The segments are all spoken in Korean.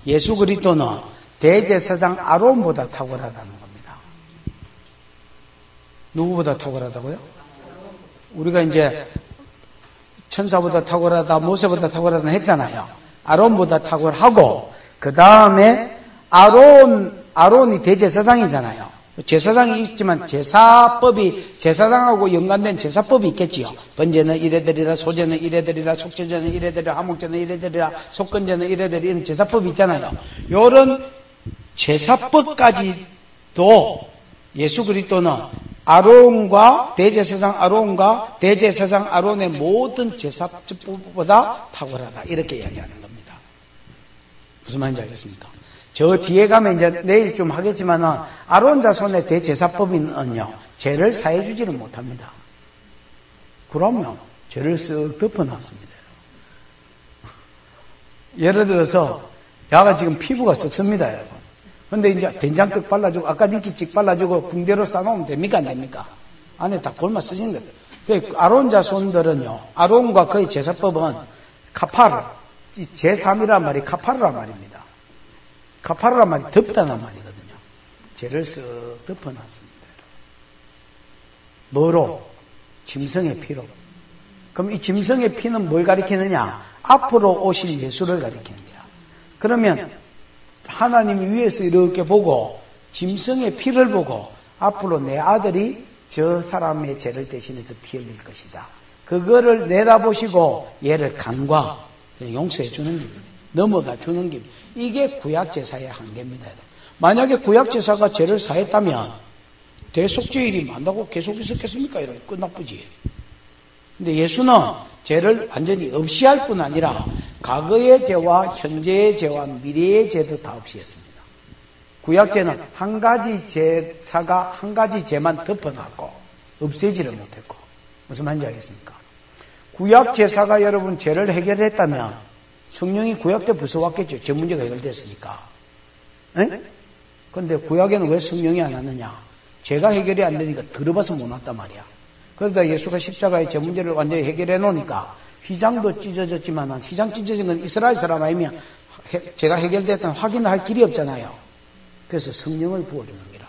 예수 그리스도는 대제사장 아론보다 탁월하다는 겁니다. 누구보다 탁월하다고요? 우리가 이제 천사보다 탁월하다, 모세보다 탁월하다 했잖아요. 아론보다 탁월하고, 그 다음에 아론이 대제사장이잖아요. 제사장이 있지만 제사장하고 연관된 제사법이 있겠지요. 번제는 이래되리라, 소제는 이래되리라, 속죄제는 이래되리라, 화목제는 이래되리라, 속건제는 이래되리라, 이런 제사법이 있잖아요. 이런 제사법까지도 예수 그리스도는 대제사장 아론의 모든 제사법보다 탁월하다. 이렇게 이야기하는 겁니다. 무슨 말인지 알겠습니까? 저 뒤에 가면 이제 내일 좀 하겠지만은 아론 자손의 대제사법인은요, 죄를 사해주지를 못합니다. 그러면 죄를 쓱 덮어놨습니다. 예를 들어서 야가 지금 피부가 썩습니다, 여러분. 근데 이제 된장떡 발라주고 아까진기찍 발라주고 붕대로 싸놓으면 됩니까, 안 됩니까? 안에 다 골마 쓰신 거예요. 아론 자손들은요, 아론과 그의 제사법은 카파르, 제3이란 말이 카파르란 말입니다. 카파르란 말이 덮다는 말이거든요. 죄를 쓱 덮어놨습니다. 뭐로? 짐승의 피로. 그럼 이 짐승의 피는 뭘 가리키느냐? 앞으로 오실 예수를 가리키느냐. 그러면 하나님이 위에서 이렇게 보고 짐승의 피를 보고 앞으로 내 아들이 저 사람의 죄를 대신해서 피 흘릴 것이다. 그거를 내다보시고 얘를 간과 용서해 주는 길입니다. 넘어가 주는 길. 이게 구약제사의 한계입니다. 만약에 구약제사가 죄를 사했다면 대속죄일이 만다고 계속 있었겠습니까? 이렇게 끝나쁘지. 근데 예수는 죄를 완전히 없이 할 뿐 아니라 과거의 죄와 현재의 죄와 미래의 죄도 다 없이 했습니다. 구약죄는 한 가지 제사가 한 가지 죄만 덮어놨고 없애지를 못했고. 무슨 말인지 알겠습니까? 구약제사가 여러분 죄를 해결했다면 성령이 구약 때 벌써 왔겠죠. 죄 문제가 해결됐으니까. 그런데 구약에는 왜 성령이 안 왔느냐? 죄가 해결이 안 되니까 들어봐서 못 왔단 말이야. 그러다 예수가 십자가의 죄 문제를 완전히 해결해 놓으니까 휘장도 찢어졌지만 휘장 찢어진 건 이스라엘 사람 아니면 죄가 해결됐다는 확인을 할 길이 없잖아요. 그래서 성령을 부어주는 기라.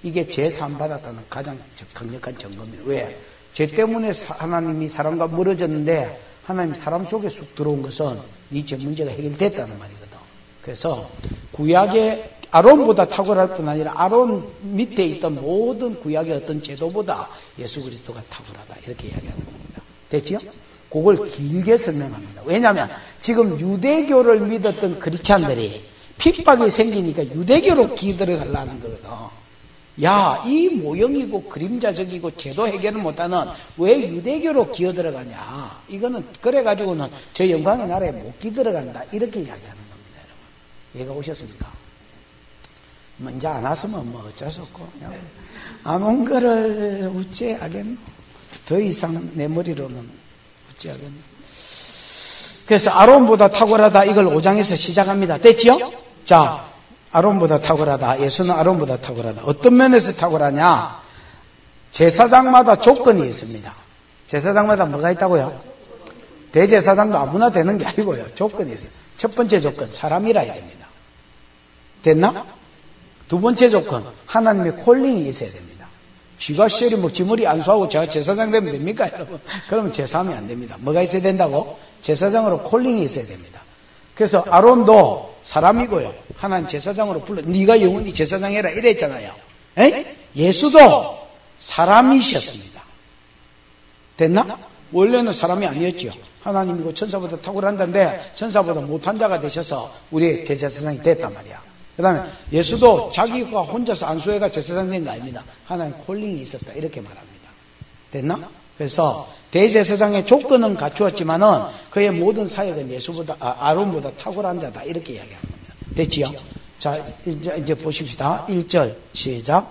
이게 죄 사함 받았다는 가장 강력한 증거입니다. 왜? 죄 때문에 하나님이 사람과 멀어졌는데 하나님 사람 속에 쑥 들어온 것은 네 죄 문제가 해결됐다는 말이거든. 그래서 구약의 아론보다 탁월할 뿐 아니라 아론 밑에 있던 모든 구약의 어떤 제도보다 예수 그리스도가 탁월하다. 이렇게 이야기하는 겁니다. 됐지요? 그걸 길게 설명합니다. 왜냐하면 지금 유대교를 믿었던 크리스찬들이 핍박이 생기니까 유대교로 기들어가려는 거거든. 야, 이 모형이고 그림자적이고 제도 해결을 못하는 왜 유대교로 기어들어가냐. 이거는 그래가지고는 저 영광의 나라에 못 기들어간다. 이렇게 이야기하는 겁니다. 여러분. 이해가 오셨습니까? 먼저 안 왔으면 뭐 어쩔 수 없고 안 온 거를 어찌하겠노. 더 이상 내 머리로는 어찌하겠노. 그래서 아론보다 탁월하다. 이걸 5장에서 시작합니다. 됐지요? 자, 아론보다 탁월하다. 예수는 아론보다 탁월하다. 어떤 면에서 탁월하냐? 제사장마다 조건이 있습니다. 제사장마다 뭐가 있다고요? 대제사장도 아무나 되는 게 아니고요. 조건이 있어요. 첫 번째 조건, 사람이라야 됩니다. 됐나? 두 번째 조건, 하나님의 콜링이 있어야 됩니다. 쥐가 시절이 지 머리 안수하고 제가 제사장 되면 됩니까, 여러분? 그러면 제사하면 안 됩니다. 뭐가 있어야 된다고? 제사장으로 콜링이 있어야 됩니다. 그래서 아론도 사람이고요. 하나님 제사장으로 불러. 네가 영원히 제사장 해라 이랬잖아요. 예수도 사람이셨습니다. 됐나? 원래는 사람이 아니었죠. 하나님이고 천사보다 탁월한다는데 천사보다 못한 자가 되셔서 우리의 제사장이 됐단 말이야. 그 다음에 예수도 자기가 혼자서 안수해가 제사장 된 거 아닙니다. 하나님 콜링이 있었다 이렇게 말합니다. 됐나? 그래서 대제사장의 조건은 갖추었지만은 그의 모든 사역은 아론보다 탁월한 자다 이렇게 이야기하는 겁니다. 됐지요? 자, 이제 보십시다. 1절 시작.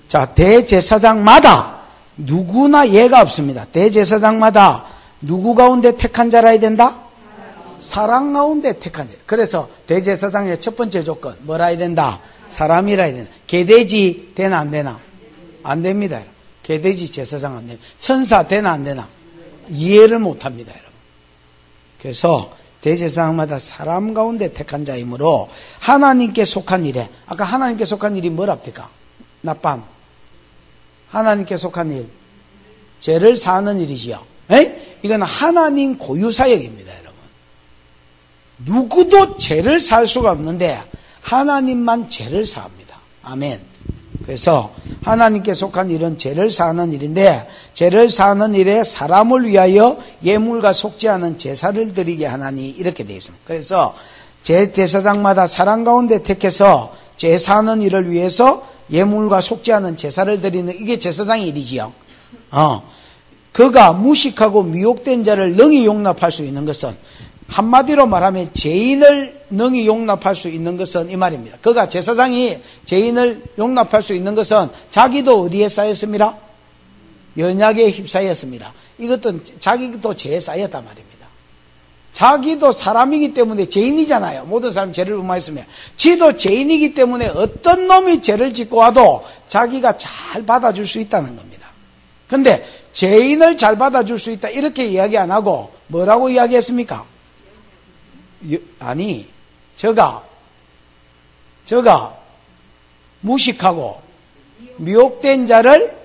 자, 대제사장마다 누구나 예가 없습니다. 대제사장마다 누구 가운데 택한 자라야 된다? 사람 가운데 택한 자. 그래서 대제사장의 첫 번째 조건 뭐라 해야 된다? 사람이라 해야 된다. 개돼지 되나 안 되나? 안 됩니다. 개돼지 제사장 안 되나? 천사 되나 안 되나? 이해를 못 합니다, 여러분. 그래서 대제사장마다 사람 가운데 택한 자이므로 하나님께 속한 일에, 아까 하나님께 속한 일이 뭐랍니까? 나밤. 하나님께 속한 일. 죄를 사하는 일이지요. 이건 하나님 고유 사역입니다, 여러분. 누구도 죄를 살 수가 없는데 하나님만 죄를 사합니다. 아멘. 그래서 하나님께 속한 일은 죄를 사하는 일인데, 죄를 사하는 일에 사람을 위하여 예물과 속지 않은 제사를 드리게 하나니, 이렇게 되어 있습니다. 그래서 제사장마다 사람 가운데 택해서 죄 사하는 일을 위해서 예물과 속지 않은 제사를 드리는, 이게 제사장의 일이지요. 그가 무식하고 미혹된 자를 능히 용납할 수 있는 것은, 한마디로 말하면 죄인을 능히 용납할 수 있는 것은 이 말입니다. 그가 제사장이 죄인을 용납할 수 있는 것은 자기도 어디에 쌓였습니다? 연약에 휩싸였습니다. 이것도 자기도 죄에 쌓였단 말입니다. 자기도 사람이기 때문에 죄인이잖아요. 모든 사람이 죄를 범하였으면 지도 죄인이기 때문에 어떤 놈이 죄를 짓고 와도 자기가 잘 받아줄 수 있다는 겁니다. 그런데 죄인을 잘 받아줄 수 있다 이렇게 이야기 안 하고 뭐라고 이야기했습니까? 아니, 저가 무식하고 미혹된 자를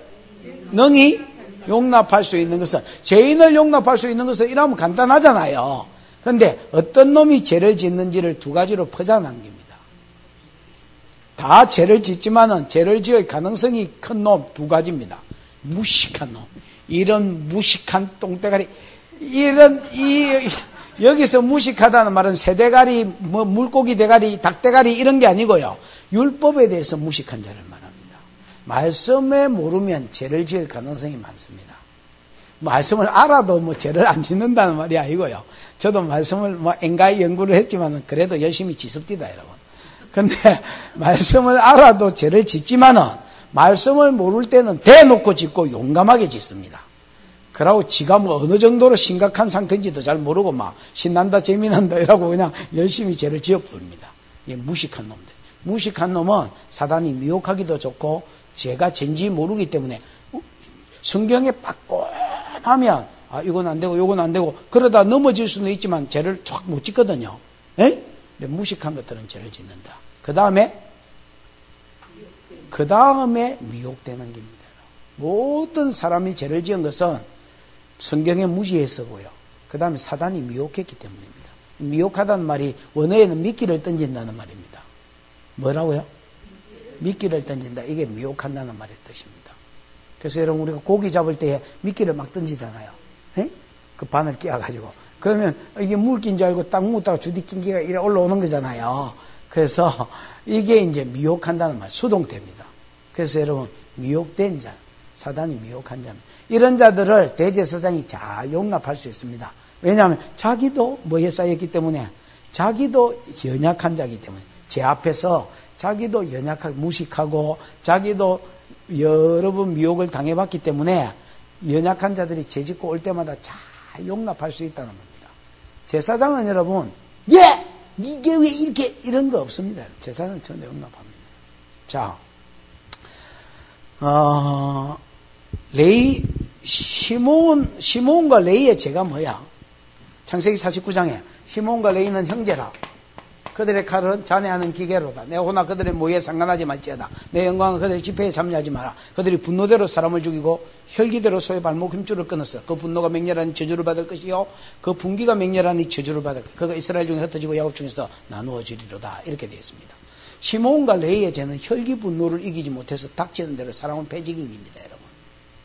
능히 용납할 수 있는 것은, 죄인을 용납할 수 있는 것은 이러면 간단하잖아요. 그런데 어떤 놈이 죄를 짓는지를 두 가지로 퍼져나갑니다. 다 죄를 짓지만은 죄를 지을 가능성이 큰 놈 두 가지입니다. 무식한 놈, 이런 무식한 똥대가리, 여기서 무식하다는 말은 새대가리, 물고기 대가리, 닭대가리 이런 게 아니고요. 율법에 대해서 무식한 자를 말합니다. 말씀에 모르면 죄를 지을 가능성이 많습니다. 말씀을 알아도 죄를 안 짓는다는 말이 아니고요. 저도 말씀을 엔가히 연구를 했지만 그래도 열심히 짓습니다, 여러분. 근데 말씀을 알아도 죄를 짓지만은 말씀을 모를 때는 대놓고 짓고 용감하게 짓습니다. 그러고 지가 어느 정도로 심각한 상태인지도 잘 모르고 신난다 재미난다 이라고 그냥 열심히 죄를 지어버립니다. 이게 무식한 놈들. 무식한 놈은 사단이 미혹하기도 좋고 죄가 죄인지 모르기 때문에 성경에 빠꼼하면 이건 안 되고 이건 안 되고 그러다 넘어질 수는 있지만 죄를 쫙 못 짓거든요. 근데 무식한 것들은 죄를 짓는다. 그 다음에 미혹되는 겁니다. 모든 사람이 죄를 지은 것은 성경에 무지해서고요. 그 다음에 사단이 미혹했기 때문입니다. 미혹하다는 말이 원어에는 미끼를 던진다는 말입니다. 뭐라고요? 미끼를 던진다. 이게 미혹한다는 말의 뜻입니다. 그래서 여러분 우리가 고기 잡을 때 미끼를 막 던지잖아요. 그 바늘 끼워가지고. 그러면 이게 물기인 줄 알고 딱 묻다가 주디 낀기가 이래 올라오는 거잖아요. 그래서 이게 이제 미혹한다는 말, 수동태입니다. 그래서 여러분 미혹된 자, 사단이 미혹한 자입니다. 이런 자들을 대제사장이 잘 용납할 수 있습니다. 왜냐하면 자기도 뭐에 쌓였기 때문에, 자기도 연약한 자이기 때문에, 제 앞에서 자기도 연약하고 무식하고 자기도 여러 번 미혹을 당해봤기 때문에 연약한 자들이 죄짓고 올 때마다 잘 용납할 수 있다는 겁니다. 제사장은 여러분 이게 왜 이렇게 이런 거 없습니다. 제사장은 전혀 용납합니다. 자, 시몬과 레위의 죄가 뭐야? 창세기 49장에 시몬과 레위는 형제라. 그들의 칼은 잔해하는 기계로다. 내 호나 그들의 모에 상관하지 말지어다. 내 영광은 그들의 집회에 참여하지 마라. 그들이 분노대로 사람을 죽이고 혈기대로 소의 발목 힘줄을 끊었어. 그 분노가 맹렬하니 저주를 받을 것이요 그 분기가 맹렬하니 저주를 받을 것. 그가 이스라엘 중에 흩어지고 야곱 중에서 나누어지리로다. 이렇게 되어 있습니다. 시몬과 레위의 죄는 혈기 분노를 이기지 못해서 닥치는 대로 사람을 패지긴 겁니다, 여러분.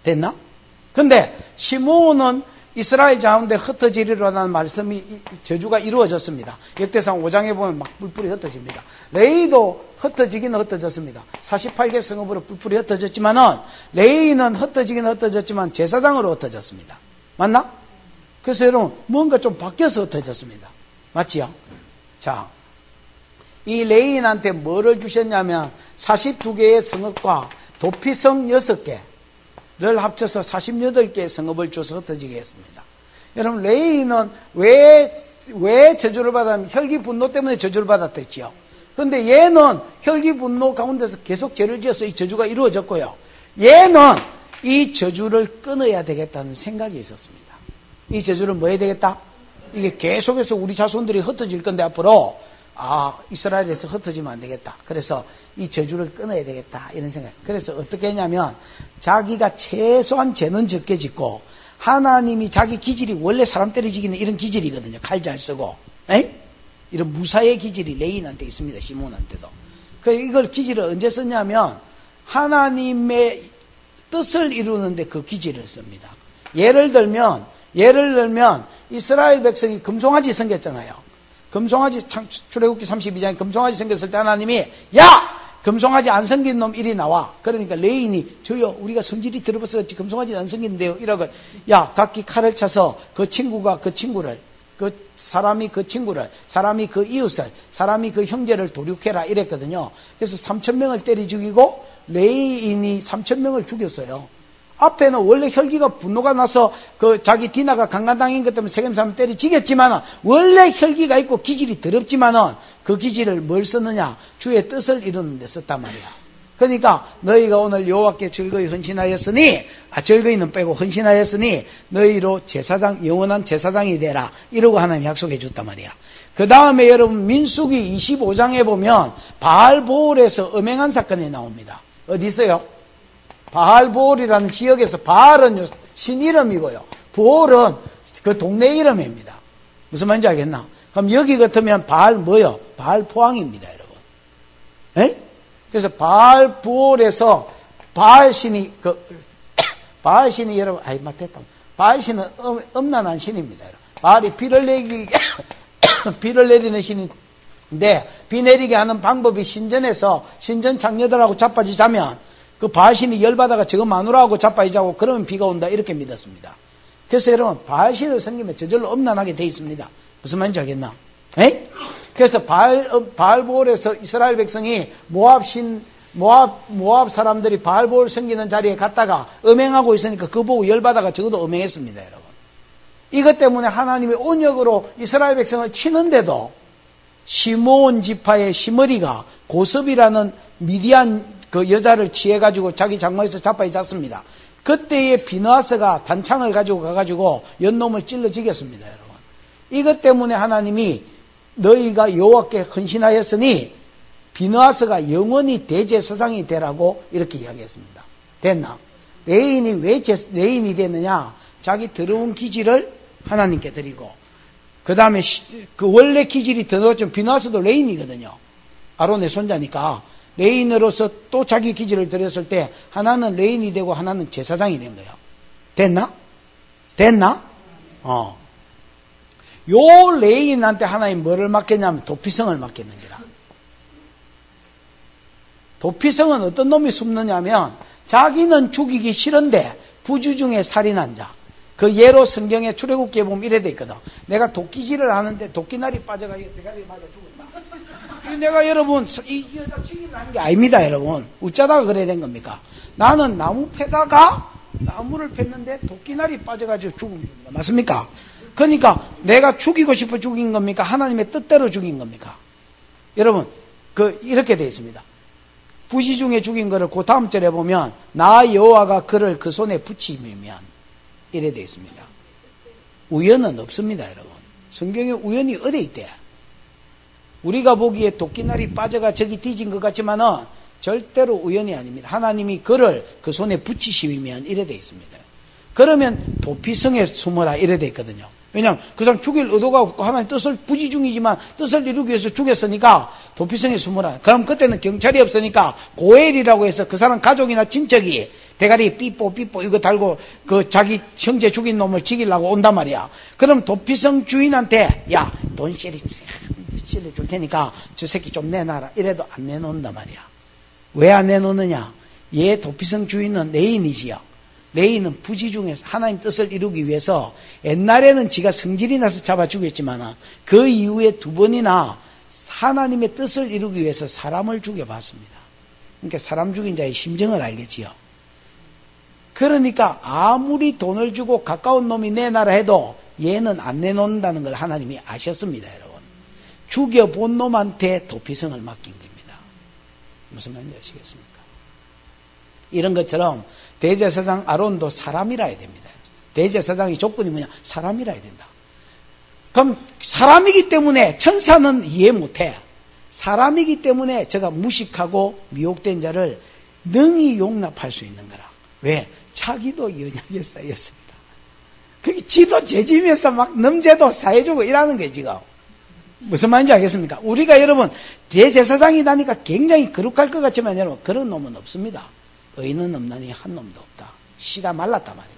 됐나? 근데 시몬은 이스라엘 가운데 흩어지리로라는 말씀이, 저주가 이루어졌습니다. 역대상 5장에 보면 막 뿔뿔이 흩어집니다. 레위도 흩어지긴 흩어졌습니다. 48개 성읍으로 뿔뿔이 흩어졌지만은, 레위는 흩어지긴 흩어졌지만 제사장으로 흩어졌습니다. 맞나? 그래서 여러분 뭔가 좀 바뀌어서 흩어졌습니다. 맞지요? 자, 이 레위인한테 뭐를 주셨냐면 42개의 성읍과 도피성 6개 를 합쳐서 48개의 성읍을 줘서 흩어지게 했습니다. 여러분 레위인은 왜 저주를 받았냐면 혈기 분노 때문에 저주를 받았댔지요. 그런데 얘는 혈기 분노 가운데서 계속 죄를 지어서 이 저주가 이루어졌고요. 얘는 이 저주를 끊어야 되겠다는 생각이 있었습니다. 이 저주를 뭐 해야 되겠다? 이게 계속해서 우리 자손들이 흩어질 건데 앞으로 이스라엘에서 흩어지면 안 되겠다. 그래서 이 저주를 끊어야 되겠다 이런 생각. 그래서 어떻게 했냐면 자기가 최소한 죄는 적게 짓고 하나님이 자기 기질이 원래 사람 때리지기는 이런 기질이거든요. 칼 잘 쓰고 이런 무사의 기질이 레인한테 있습니다. 시몬한테도. 그래서 이걸 기질을 언제 썼냐면 하나님의 뜻을 이루는데 그 기질을 씁니다. 예를 들면 이스라엘 백성이 금송아지 생겼잖아요. 금송아지 출애굽기 32장에 금송아지 생겼을 때 하나님이 금송아지 안 생긴 놈 이리 나와. 그러니까 레인이 저요 우리가 성질이 들어버서 금송아지 안 생긴데요 이러고 각기 칼을 차서 그 친구가 그 친구를 사람이 그 친구를 사람이 그 이웃을 사람이 그 형제를 도륙해라 이랬거든요. 그래서 3,000명을 때려 죽이고 레인이 3,000명을 죽였어요. 앞에는 원래 혈기가 분노가 나서 자기 디나가 강간당한 것 때문에 세겜 사람 때려 죽였지만 원래 혈기가 있고 기질이 더럽지만은 그 기질을 뭘 썼느냐? 주의 뜻을 이루는 데 썼단 말이야. 그러니까 너희가 오늘 여호와께 즐거이 헌신하였으니 즐거이는 빼고 헌신하였으니 너희로 제사장 영원한 제사장이 되라 이러고 하나님이 약속해 줬단 말이야. 그 다음에 여러분 민수기 25장에 보면 바알보올에서 음행한 사건이 나옵니다. 어디 있어요? 바알보올이라는 지역에서 바알은 신 이름이고요. 보올은 그 동네 이름입니다. 무슨 말인지 알겠나? 그럼 여기 같으면 바알 뭐요? 바알 포항입니다, 여러분. 그래서 바알보올에서 바알신이 여러분, 맞겠다. 바알신은 음란한 신입니다, 여러분. 바알이 비를 내리는 신인데 비 내리게 하는 방법이 신전 장녀들하고 자빠지자면 그 바알신이 열받아가 저거 마누라하고 자빠지자고 그러면 비가 온다 이렇게 믿었습니다. 그래서 여러분 바알신을 섬기면 저절로 음란하게 돼 있습니다. 무슨 말인지 알겠나? 그래서 바알보올에서 이스라엘 백성이 모압 사람들이 바알보올 섬기는 자리에 갔다가 음행하고 있으니까 그거 보고 열받아가 저것도 음행했습니다, 여러분. 이것 때문에 하나님이 온역으로 이스라엘 백성을 치는데도 시므온 지파의 시므리가 고섭이라는 미디안 그 여자를 취해가지고 자기 장막에서 자빠이 잤습니다. 그때에 비느하스가 단창을 가지고 가가지고 연놈을 찔러 죽였습니다, 여러분. 이것 때문에 하나님이 너희가 여호와께 헌신하였으니 비느하스가 영원히 대제사장이 되라고 이렇게 이야기했습니다. 됐나? 레인이 왜 레인이 됐느냐? 자기 더러운 기질을 하나님께 드리고 그 다음에 그 원래 기질이 더러웠지만 비느하스도 레인이거든요. 아론의 손자니까 레인으로서 또 자기 기질을 드렸을 때 하나는 레인이 되고 하나는 제사장이 된 거예요. 됐나? 요 레인한테 하나님 뭐를 맡겼냐면 도피성을 맡겼는 거라. 도피성은 어떤 놈이 숨느냐면 자기는 죽이기 싫은데 부주 중에 살인한 자. 그 예로 성경에 출애굽기에 보면 이래 돼 있거든. 내가 도끼질을 하는데 도끼날이 빠져가지고 대가리에 맞아 죽었다. 내가 여러분 이 여자 죽이려는 게 아닙니다, 여러분. 웃자다가 그래야 된 겁니까? 나는 나무 패다가 나무를 팼는데 도끼날이 빠져가지고 죽은 겁니다. 맞습니까? 그러니까 내가 죽이고 싶어 죽인 겁니까? 하나님의 뜻대로 죽인 겁니까? 여러분 이렇게 되어 있습니다. 부지 중에 죽인 거를 그 다음 절에 보면 나 여호와가 그를 그 손에 붙이면 이래 되어 있습니다. 우연은 없습니다, 여러분. 성경에 우연이 어디 있대? 우리가 보기에 도끼날이 빠져가 저기 뒤진 것 같지만은 절대로 우연이 아닙니다. 하나님이 그를 그 손에 붙이시면 이래 되어 있습니다. 그러면 도피성에 숨어라 이래 되어 있거든요. 왜냐하면 그 사람 죽일 의도가 없고 하나님 뜻을 부지 중이지만 뜻을 이루기 위해서 죽였으니까 도피성에 숨어라. 그럼 그때는 경찰이 없으니까 고엘이라고 해서 그 사람 가족이나 친척이 대가리 삐뽀 이거 달고 그 자기 형제 죽인 놈을 죽이려고 온단 말이야. 그럼 도피성 주인한테 야 돈 실 줄 테니까 저 새끼 좀 내놔라 이래도 안 내놓는단 말이야. 왜 안 내놓느냐? 얘 도피성 주인은 레인이지요. 레인은 부지 중에서 하나님 뜻을 이루기 위해서 옛날에는 지가 성질이 나서 잡아 죽였지만 그 이후에 2번이나 하나님의 뜻을 이루기 위해서 사람을 죽여봤습니다. 그러니까 사람 죽인 자의 심정을 알겠지요. 그러니까 아무리 돈을 주고 가까운 놈이 내놔라 해도 얘는 안 내놓는다는 걸 하나님이 아셨습니다, 여러분. 죽여본 놈한테 도피성을 맡긴 겁니다. 무슨 말인지 아시겠습니까? 이런 것처럼 대제사장 아론도 사람이라 해야 됩니다. 대제사장의 조건이 뭐냐? 사람이라 해야 된다. 그럼 사람이기 때문에 천사는 이해 못해. 사람이기 때문에 제가 무식하고 미혹된 자를 능히 용납할 수 있는 거라. 왜? 자기도 연약에 쌓였습니다. 그게 지도 죄지면서 막 넘재도 사해주고 이러는 거예요, 지금. 무슨 말인지 알겠습니까? 우리가 여러분, 대제사장이다니까 굉장히 거룩할 것 같지만 여러분, 그런 놈은 없습니다. 의인은 없나니 한 놈도 없다. 씨가 말랐단 말입니다.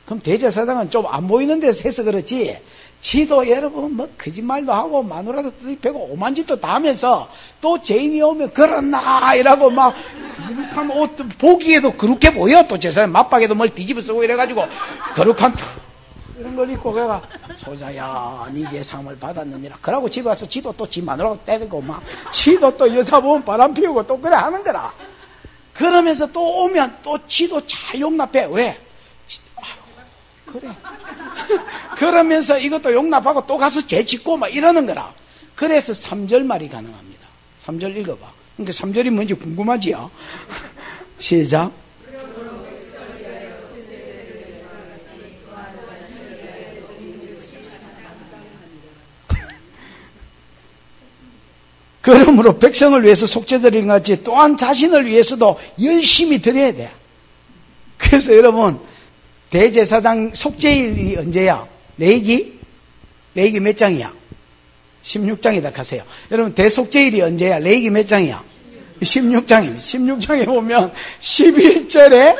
그럼 대제사장은 좀 안 보이는 데서 해서 그렇지, 지도 여러분 뭐 거짓말도 하고 마누라도 뜯어패고 오만 짓도 다 하면서 또 죄인이 오면 그렇나 이라고 막 거룩한 옷 보기에도 그렇게 보여. 또 제사장 맞박에도 뭘 뒤집어 쓰고 이래가지고 거룩한 이런 걸 입고 그가 소자야 네 제사함을 받았느니라 그러고 집에 와서 지도 또 지 마누라고 때리고 막 지도 또 여자 보면 바람 피우고 또 그래 하는 거라. 그러면서 또 오면 또 지도 잘 용납해. 왜? 그래. 그러면서 이것도 용납하고 또 가서 죄 짓고 막 이러는 거라. 그래서 3절 말이 가능합니다. 3절 읽어봐. 그러니까 3절이 뭔지 궁금하지요? 시작. 그러므로 백성을 위해서 속죄드린 것 같이 또한 자신을 위해서도 열심히 드려야 돼. 그래서 여러분, 대제사장 속죄일이 언제야? 레위기 몇 장이야? 16장이다 하세요. 여러분, 대속죄일이 언제야? 레위기 몇 장이야? 16장입니다. 16장에 보면 11절에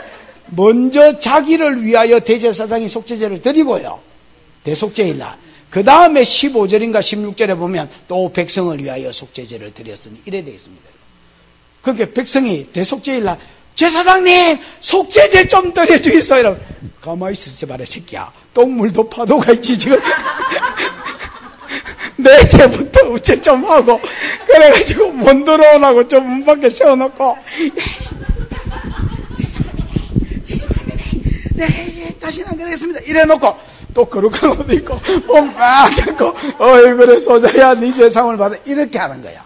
먼저 자기를 위하여 대제사장이 속죄제를 드리고요. 대속죄일날. 그 다음에 15절인가 16절에 보면 또 백성을 위하여 속죄제를 드렸으니 이래 되겠습니다. 그러니까 백성이 대속죄일날 제사장님 속죄제 좀 드려주이소 이러면 가만히 있으지 마라 새끼야. 똥물도 파도가 있지 지금. 내 죄부터 우째 좀 하고 그래가지고 못 들어오라고 좀 문 밖에 세워놓고 죄송합니다 네 이제 다시는 안 그러겠습니다 이래놓고 또 거룩한 옷 입고 몸 빡 잡고 어이 그래 소자야 네 죄상을 받아 이렇게 하는 거야.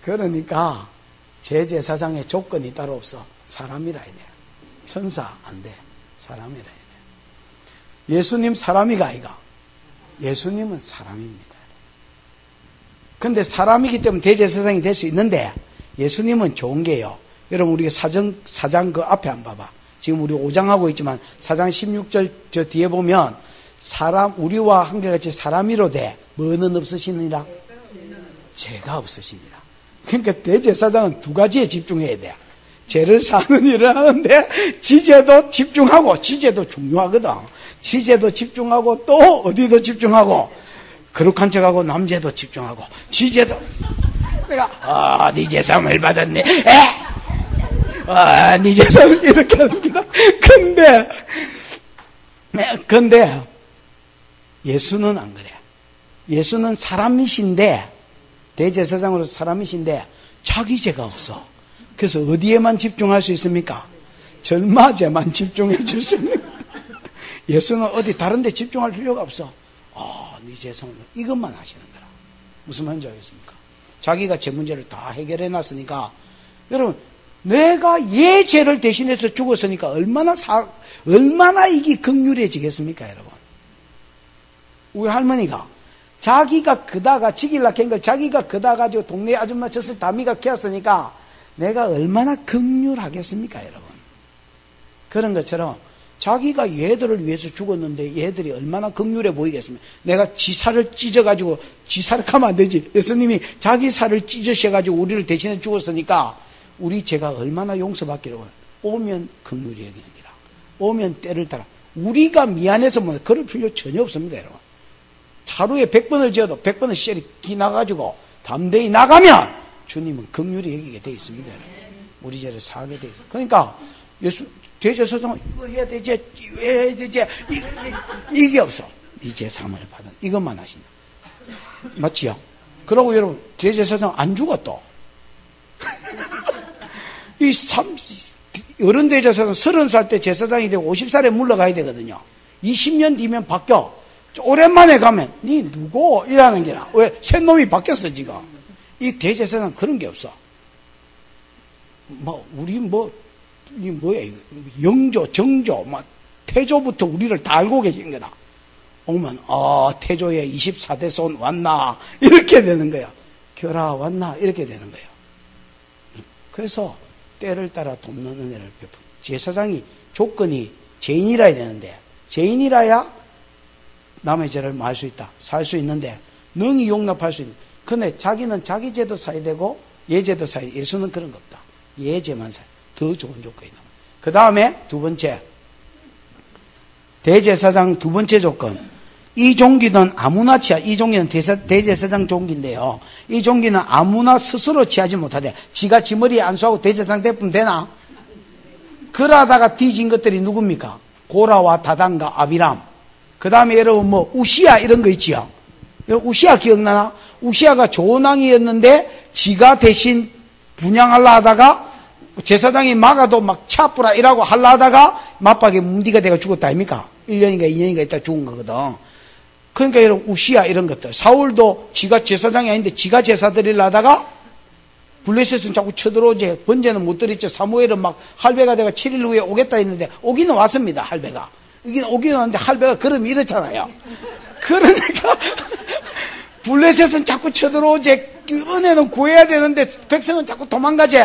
그러니까 제제사장의 조건이 따로 없어. 사람이라 해야 돼. 천사 안 돼. 사람이라 해야 돼. 예수님 사람이가 아이가. 예수님은 사람입니다. 근데 사람이기 때문에 대제사장이 될 수 있는데 예수님은 좋은 게요. 여러분 우리가 사장 그 앞에 안 봐봐. 지금 우리 5장 하고 있지만 4장 16절 저 뒤에 보면 사람 우리와 한결같이 사람이로되 뭐는 없으시니라? 죄가 없으시니라. 그러니까 대제사장은 두 가지에 집중해야 돼. 죄를 사는 일을 하는데 지죄도 집중하고 지죄도 중요하거든. 지죄도 집중하고 또 어디도 집중하고 거룩한 척하고 남죄도 집중하고 지죄도 내가 네 죄상을 받았네. 네 죄상을 이렇게 합니다. 근데 예수는 안 그래. 예수는 사람이신데 대제사장으로서 사람이신데 자기 죄가 없어. 그래서 어디에만 집중할 수 있습니까? 절마죄만 집중해 줄 수 있는 거예요. 예수는 어디 다른 데 집중할 필요가 없어. 네 죄성을 이것만 하시는 거라. 무슨 말인지 알겠습니까? 자기가 죄 문제를 다 해결해 놨으니까 여러분 내가 얘 죄를 대신해서 죽었으니까 얼마나 이게 긍휼해지겠습니까 여러분? 우리 할머니가 자기가 그다가 지길라 캔 걸 자기가 그다 가지고 동네 아줌마 젖을 다미가 키웠으니까 내가 얼마나 긍휼하겠습니까 여러분? 그런 것처럼 자기가 얘들을 위해서 죽었는데 얘들이 얼마나 긍휼해 보이겠습니까? 내가 지 살을 찢어가지고 지 살을 가면 안 되지. 예수님이 자기 살을 찢으셔가지고 우리를 대신해 죽었으니까 우리 죄가 얼마나 용서받기를 오면 긍휼히 여기는 기라. 오면 때를 따라. 우리가 미안해서 뭐 그럴 필요 전혀 없습니다 여러분. 하루에 100번을 지어도 100번을 시절이 기나가지고 담대히 나가면 주님은 긍휼히 여기게 되어 있습니다 여러분. 우리 죄를 사하게 되어 있습니다. 그러니까 예수 대제사장은 이거 해야 되지 이거 해야 되지 이게 없어. 이 제사함을 받은 이것만 하신다. 맞지요? 그러고 여러분 대제사장 안 죽어 또. 어른 대제사장 30살 때 제사장이 되고 50살에 물러가야 되거든요. 20년 뒤면 바뀌어. 오랜만에 가면 니 누구? 이라는 게나. 왜? 새 놈이 바뀌었어 지금. 이 대제사장 그런 게 없어. 우리 이 뭐야, 영조, 정조, 태조부터 우리를 다 알고 계신 거라. 오면, 태조의 24대손 왔나? 이렇게 되는 거야. 결하 왔나? 이렇게 되는 거예요. 그래서 때를 따라 돕는 은혜를 베푼. 제사장이 조건이 죄인이라야 되는데, 죄인이라야 남의 죄를 마할 수 있다. 살 수 있는데, 능히 용납할 수 있는. 근데 자기는 자기 죄도 사야 되고, 얘 죄도 사야 돼. 예수는 그런 거 없다. 얘 죄만 사야 돼. 더 좋은 조건이 나와. 그 다음에 두 번째. 대제사장 두 번째 조건. 이 종기는 아무나 이 종기는 대제사장 종기인데요. 이 종기는 아무나 스스로 취하지 못하되, 지가 지 머리에 안수하고 대제사장 대품 되나? 그러다가 뒤진 것들이 누굽니까? 고라와 다단과 아비람. 그 다음에 여러분 우시아 이런 거 있지요? 우시아 기억나나? 우시아가 좋은 왕이었는데, 지가 대신 분양하려 하다가, 제사장이 막아도 막 차뿌라 이라고 하려 하다가, 맞박에 문디가 돼가 죽었다 아닙니까? 1년인가 2년인가 있다 죽은 거거든. 그러니까 여러분 우시아 이런 것들. 사울도 지가 제사장이 아닌데 지가 제사 드리려 하다가 블레셋은 자꾸 쳐들어오지. 번제는 못 드렸죠. 사무엘은 막 할배가 내가 7일 후에 오겠다 했는데 오기는 왔습니다. 할배가. 오기는 왔는데 할배가 걸음이 이렇잖아요. 그러니까 블레셋은 자꾸 쳐들어오지. 은혜는 구해야 되는데 백성은 자꾸 도망가지.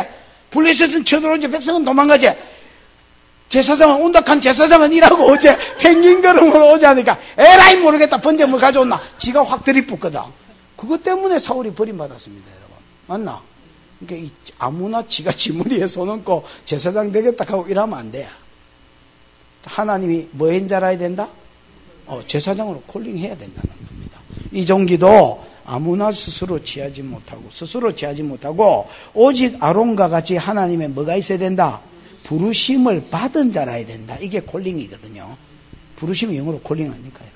블레셋은 쳐들어오지. 백성은 도망가지. 제사장은 온다칸 제사장은 일하고 오제 펭귄 걸음으로 오자니까 에라이 모르겠다. 번제물 가져온나. 지가 확 들이붙거든. 그것 때문에 사울이 버림받았습니다. 여러분. 맞나? 그러니까 아무나 지가 지머리에 손 얹고 제사장 되겠다 하고 이러면 안 돼. 하나님이 뭐 한 줄 알아야 된다? 제사장으로 콜링해야 된다는 겁니다. 이 종기도 아무나 스스로 취하지 못하고 오직 아론과 같이 하나님의 뭐가 있어야 된다? 부르심을 받은 자라야 된다. 이게 콜링이거든요. 부르심이 영어로 콜링 아닙니까요?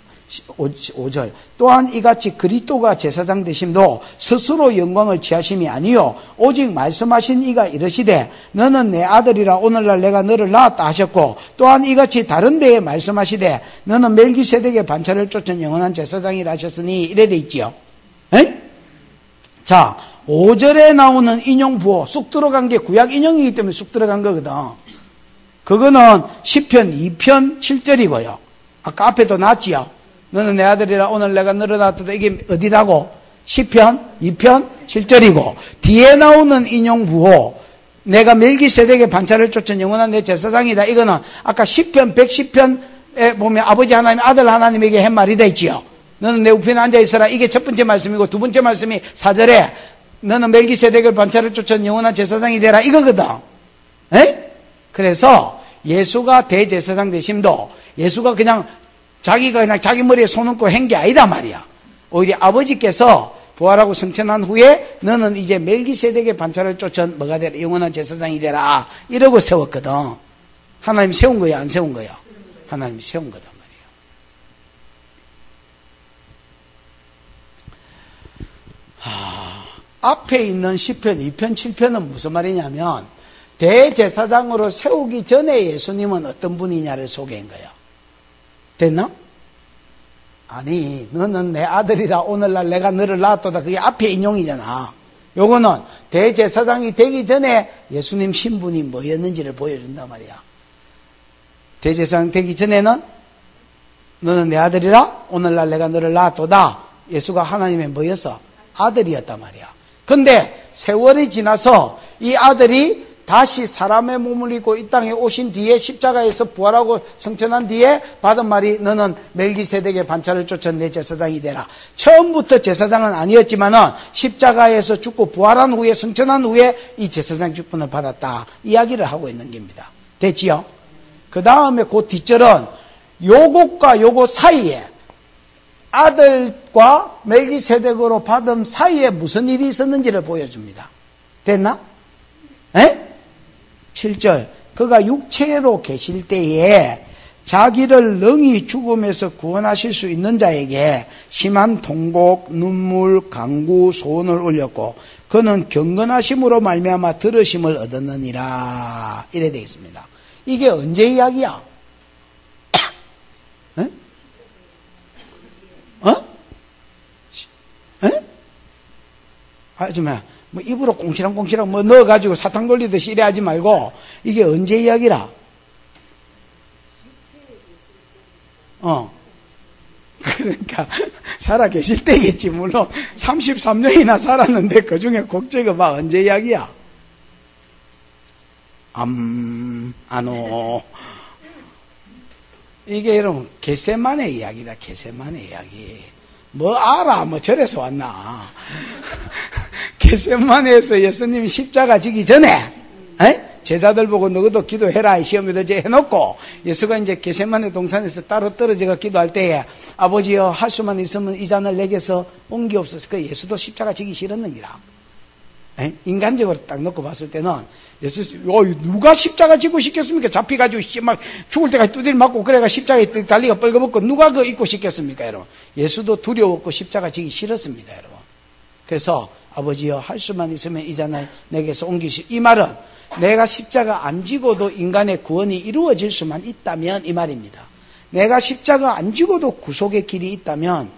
5절. 또한 이같이 그리스도가 제사장 되심도 스스로 영광을 취하심이 아니요 오직 말씀하신 이가 이르시되 너는 내 아들이라 오늘날 내가 너를 낳았다 하셨고, 또한 이같이 다른 데에 말씀하시되 너는 멜기세덱의 반차를 쫓은 영원한 제사장이라 하셨으니 이래 돼 있지요. 에? 자, 5절에 나오는 인용 부호, 쑥 들어간 게 구약 인용이기 때문에 쑥 들어간 거거든. 그거는 시편 2편 7절이고요. 아까 앞에도 나왔지요. 너는 내 아들이라 오늘 내가 너를 낳았다. 이게 어디라고? 시편 2편 7절이고, 뒤에 나오는 인용 부호, 내가 멜기세덱의 반차를 쫓은 영원한 내 제사장이다. 이거는 아까 시편 110편에 보면 아버지 하나님, 아들 하나님에게 한 말이 돼 있지요. 너는 내 우편에 앉아있어라. 이게 첫 번째 말씀이고, 두 번째 말씀이 4절에 너는 멜기세덱을 반차를 쫓은 영원한 제사장이 되라. 이거거든. 에? 그래서 예수가 대제사장 되심도 예수가 그냥 자기가 그냥 자기 머리에 손 얹고 한 게 아니다 말이야. 오히려 아버지께서 부활하고 승천한 후에 너는 이제 멜기세덱의 반차를 쫓은 뭐가 되라? 영원한 제사장이 되라. 이러고 세웠거든. 하나님 세운 거야, 안 세운 거야? 하나님이 세운 거다. 앞에 있는 시편 2편 7편은 무슨 말이냐면 대제사장으로 세우기 전에 예수님은 어떤 분이냐를 소개한 거예요. 됐나? 아니, 너는 내 아들이라 오늘날 내가 너를 낳았도다. 그게 앞에 인용이잖아. 요거는 대제사장이 되기 전에 예수님 신분이 뭐였는지를 보여준단 말이야. 대제사장 되기 전에는 너는 내 아들이라 오늘날 내가 너를 낳았도다. 예수가 하나님의 뭐였어? 아들이었단 말이야. 근데 세월이 지나서 이 아들이 다시 사람의 몸을 입고 이 땅에 오신 뒤에 십자가에서 부활하고 승천한 뒤에 받은 말이 너는 멜기세덱의 반차를 쫓은 내 제사장이 되라. 처음부터 제사장은 아니었지만은 십자가에서 죽고 부활한 후에 승천한 후에 이 제사장 직분을 받았다. 이야기를 하고 있는 겁니다. 됐지요? 그 다음에 그 뒷절은 요것과 요것 사이에 아들과 멜기세덱으로 받은 사이에 무슨 일이 있었는지를 보여줍니다. 됐나? 에? 7절. 그가 육체로 계실 때에 자기를 능히 죽음에서 구원하실 수 있는 자에게 심한 통곡, 눈물, 간구, 소원을 올렸고 그는 경건하심으로 말미암아 들으심을 얻었느니라. 이래 되어 있습니다. 이게 언제 이야기야? 에? 에? 아, 좀 뭐 입으로 꽁시랑꽁시랑 뭐 넣어가지고 사탕 돌리듯이 이래 하지 말고, 이게 언제 이야기라? 그러니까, 살아 계실 때겠지. 물론, 33년이나 살았는데, 그 중에 곡제가 막 언제 이야기야? 아노. 이게 여러분, 겟세마네 이야기다, 겟세마네 이야기. 뭐 알아, 뭐 절에서 왔나. 겟세마네에서 예수님이 십자가 지기 전에, 제자들 보고 너희도 기도해라 시험에 들지 해놓고 예수가 이제 겟세마네 동산에서 따로 떨어져가 기도할 때에 아버지여 할 수만 있으면 이 잔을 내게서 옮기옵소서. 그 예수도 십자가 지기 싫었는기라. 인간적으로 딱 놓고 봤을 때는 예수 누가 십자가 지고 싶겠습니까? 잡혀가지고 막 죽을 때까지 두드려 맞고 그래가 십자가에 달리가 뻘거벗고 누가 그 입고 싶겠습니까, 여러분? 예수도 두려웠고 십자가 지기 싫었습니다, 여러분. 그래서 아버지여 할 수만 있으면 이 잔을 내게서 옮기시오. 이 말은 내가 십자가 안 지고도 인간의 구원이 이루어질 수만 있다면 이 말입니다. 내가 십자가 안 지고도 구속의 길이 있다면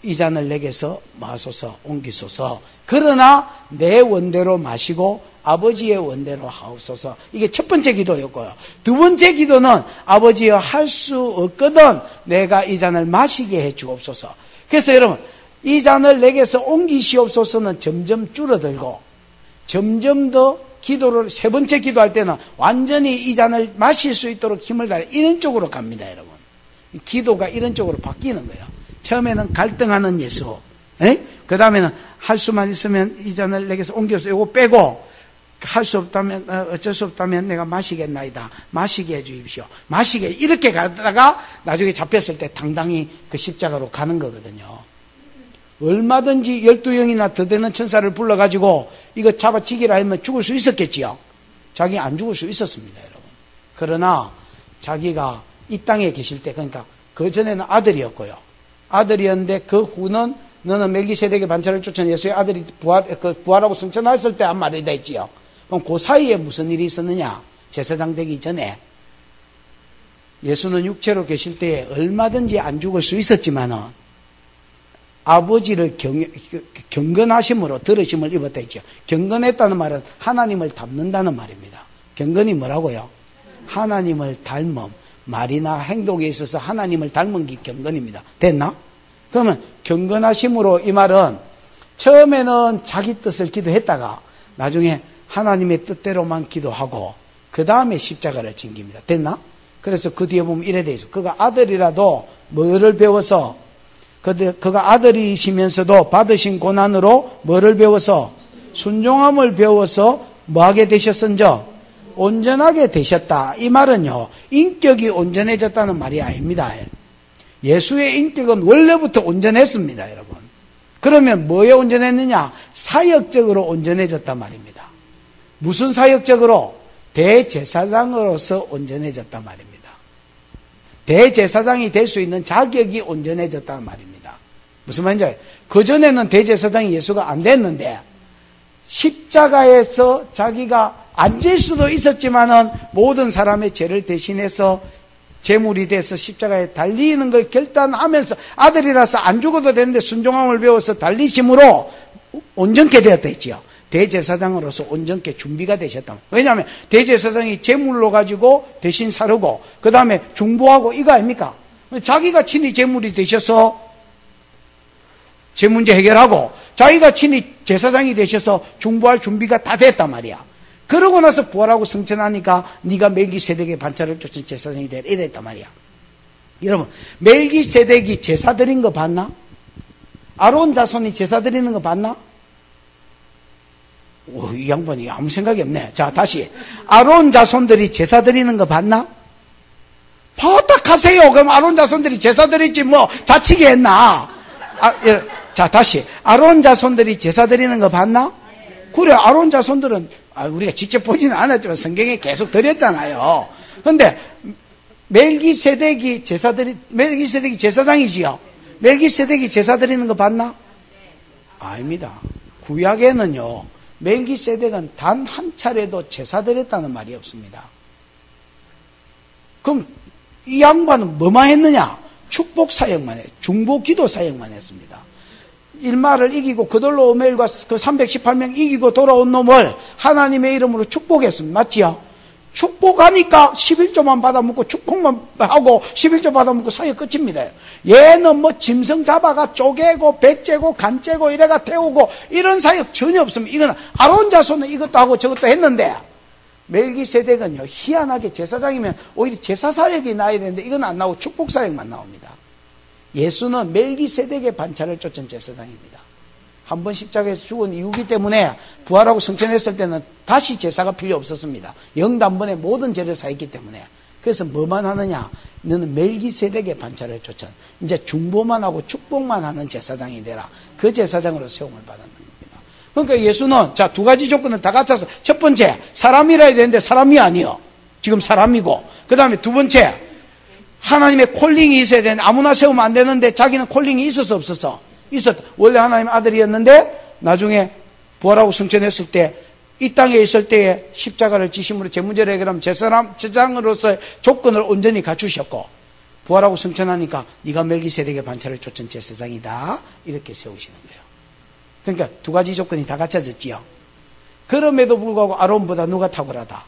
이 잔을 내게서 마소서 옮기소서. 그러나 내 원대로 마시고 아버지의 원대로 하옵소서. 이게 첫 번째 기도였고요. 두 번째 기도는 아버지여 할 수 없거든 내가 이 잔을 마시게 해 주옵소서. 그래서 여러분 이 잔을 내게서 옮기시옵소서는 점점 줄어들고 점점 더 기도를 세 번째 기도할 때는 완전히 이 잔을 마실 수 있도록 힘을 다해 이런 쪽으로 갑니다, 여러분. 기도가 이런 쪽으로 바뀌는 거예요. 처음에는 갈등하는 예수, 그 다음에는 할 수만 있으면 이 잔을 내게서 옮겨서 이거 빼고 할 수 없다면 어쩔 수 없다면 내가 마시겠나이다. 마시게 해주십시오. 마시게 이렇게 가다가 나중에 잡혔을 때 당당히 그 십자가로 가는 거거든요. 얼마든지 12영이나 더 되는 천사를 불러가지고 이거 잡아치기라 하면 죽을 수 있었겠지요. 자기 안 죽을 수 있었습니다, 여러분. 그러나 자기가 이 땅에 계실 때, 그러니까 그 전에는 아들이었고요. 아들이었는데 그 후는 너는 멜기세덱의 반차를 쫓은 예수의 아들이 부활하고 승천했을 때 한 말이다 했지요. 그럼 그 사이에 무슨 일이 있었느냐? 제사장 되기 전에 예수는 육체로 계실 때에 얼마든지 안 죽을 수 있었지만은 아버지를 경건하심으로 들으심을 입었다 했죠. 경건했다는 말은 하나님을 닮는다는 말입니다. 경건이 뭐라고요? 하나님을 닮음. 말이나 행동에 있어서 하나님을 닮은 게 경건입니다. 됐나? 그러면 경건하심으로 이 말은 처음에는 자기 뜻을 기도했다가 나중에 하나님의 뜻대로만 기도하고 그 다음에 십자가를 징깁니다. 됐나? 그래서 그 뒤에 보면 이래 돼 있어. 그가 아들이라도 뭐를 배워서 그가 아들이시면서도 받으신 고난으로 뭐를 배워서 순종함을 배워서 뭐하게 되셨은저 온전하게 되셨다. 이 말은요 인격이 온전해졌다는 말이 아닙니다. 예수의 인격은 원래부터 온전했습니다, 여러분. 그러면 뭐에 온전했느냐? 사역적으로 온전해졌단 말입니다. 무슨 사역적으로? 대제사장으로서 온전해졌단 말입니다. 대제사장이 될 수 있는 자격이 온전해졌단 말입니다. 무슨 말인지 그전에는 대제사장이 예수가 안 됐는데 십자가에서 자기가 앉을 수도 있었지만은 모든 사람의 죄를 대신해서 제물이 돼서 십자가에 달리는 걸 결단하면서 아들이라서 안 죽어도 되는데 순종함을 배워서 달리심으로 온전케 되었다 했지요. 대제사장으로서 온전케 준비가 되셨다. 왜냐하면 대제사장이 제물로 가지고 대신 사르고 그 다음에 중보하고 이거 아닙니까? 자기가 친히 제물이 되셔서 제 문제 해결하고 자기가 친히 제사장이 되셔서 중보할 준비가 다 됐단 말이야. 그러고 나서 부활하고 승천하니까 네가 멜기세덱의 반차를 쫓은 제사장이 되라 이랬단 말이야. 여러분 멜기세덱이 제사 드린 거 봤나? 아론 자손이 제사 드리는 거 봤나? 오, 이 양반이 아무 생각이 없네. 자 다시 아론 자손들이 제사 드리는 거 봤나? 봤다 하세요. 그럼 아론 자손들이 제사 드리지 뭐 자치게 했나? 자 다시 아론 자손들이 제사 드리는 거 봤나? 그래 아론 자손들은 우리가 직접 보지는 않았지만 성경에 계속 드렸잖아요. 그런데 멜기세덱이 제사장이지요. 멜기세덱이 제사 드리는 거 봤나? 아닙니다. 구약에는요 멜기세덱은 단 한 차례도 제사 드렸다는 말이 없습니다. 그럼 이 양반은 뭐만 했느냐? 축복 사역만 해, 중보 기도 사역만 했습니다. 일마를 이기고 그들로 오멜과 그 318명 이기고 돌아온 놈을 하나님의 이름으로 축복했습니다. 맞지요? 축복하니까 11조만 받아먹고 축복만 하고 11조 받아먹고 사역 끝입니다. 얘는 뭐 짐승 잡아가 쪼개고 배 째고 간 째고 이래가 태우고 이런 사역 전혀 없습니다. 이건 아론 자손은 이것도 하고 저것도 했는데 멜기세덱은요, 희한하게 제사장이면 오히려 제사 사역이 나야 되는데 이건 안 나오고 축복 사역만 나옵니다. 예수는 멜기세덱의 반차를 쫓은 제사장입니다. 한 번 십자가에서 죽은 이유기 때문에 부활하고 승천했을 때는 다시 제사가 필요 없었습니다. 영단번에 모든 죄를 사했기 때문에. 그래서 뭐만 하느냐? 너는 멜기세덱의 반차를 쫓아 이제 중보만 하고 축복만 하는 제사장이 되라. 그 제사장으로 세움을 받았는 겁니다. 그러니까 예수는 자, 두 가지 조건을 다 갖춰서 첫 번째 사람이라 해야 되는데 사람이 아니요. 지금 사람이고 그 다음에 두 번째 하나님의 콜링이 있어야 되는데 아무나 세우면 안 되는데 자기는 콜링이 있었어 없었어? 있었다. 원래 하나님의 아들이었는데 나중에 부활하고 승천했을 때 이 땅에 있을 때에 십자가를 지심으로 제 문제를 해결하면 제사장으로서의 조건을 온전히 갖추셨고 부활하고 승천하니까 네가 멜기세덱의 반차를 쫓은 제사장이다 이렇게 세우시는 거예요. 그러니까 두 가지 조건이 다 갖춰졌지요. 그럼에도 불구하고 아론보다 누가 탁월하다?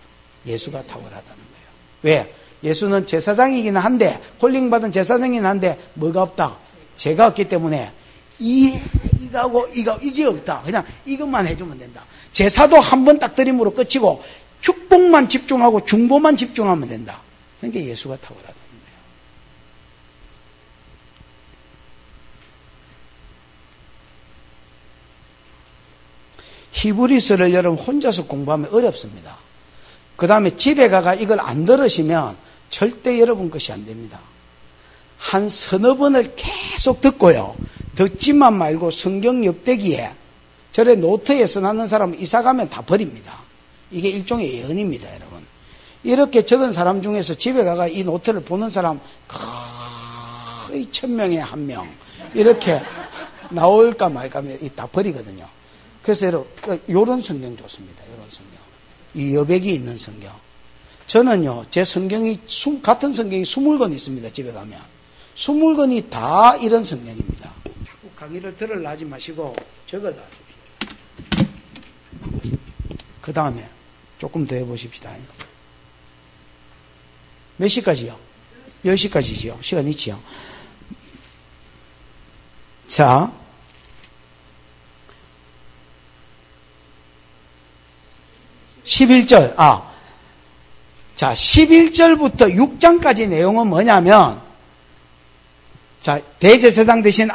예수가 탁월하다는 거예요. 왜? 예수는 제사장이긴 한데 콜링받은 제사장이긴 한데 뭐가 없다? 죄가 없기 때문에 이거하고 이게 없다. 그냥 이것만 해주면 된다. 제사도 한 번 딱 드림으로 끝이고 축복만 집중하고 중보만 집중하면 된다. 그러니까 예수가 탁월하다는 거예요. 히브리서를 여러분 혼자서 공부하면 어렵습니다. 그 다음에 집에 가가 이걸 안 들으시면 절대 여러분 것이 안 됩니다. 한 서너 번을 계속 듣고요. 듣지만 말고 성경 옆대기에 저래 노트에 써놨는 사람은 이사 가면 다 버립니다. 이게 일종의 예언입니다, 여러분. 이렇게 적은 사람 중에서 집에 가가 이 노트를 보는 사람 거의 1000명에 1명 이렇게 나올까 말까 하면 다 버리거든요. 그래서 여러분 요런 성경 좋습니다. 요런 성경. 이 여백이 있는 성경. 저는요, 제 성경이 같은 성경이 20권 있습니다. 집에 가면 20권이 다 이런 성경입니다. 강의를 들으려 하지 마시고 적어라. 그 다음에 조금 더 해보십시다. 몇 시까지요? 10시까지지요. 시간 있지요. 자, 자, 11절부터 6장까지 내용은 뭐냐면, 자, 대제사장 대신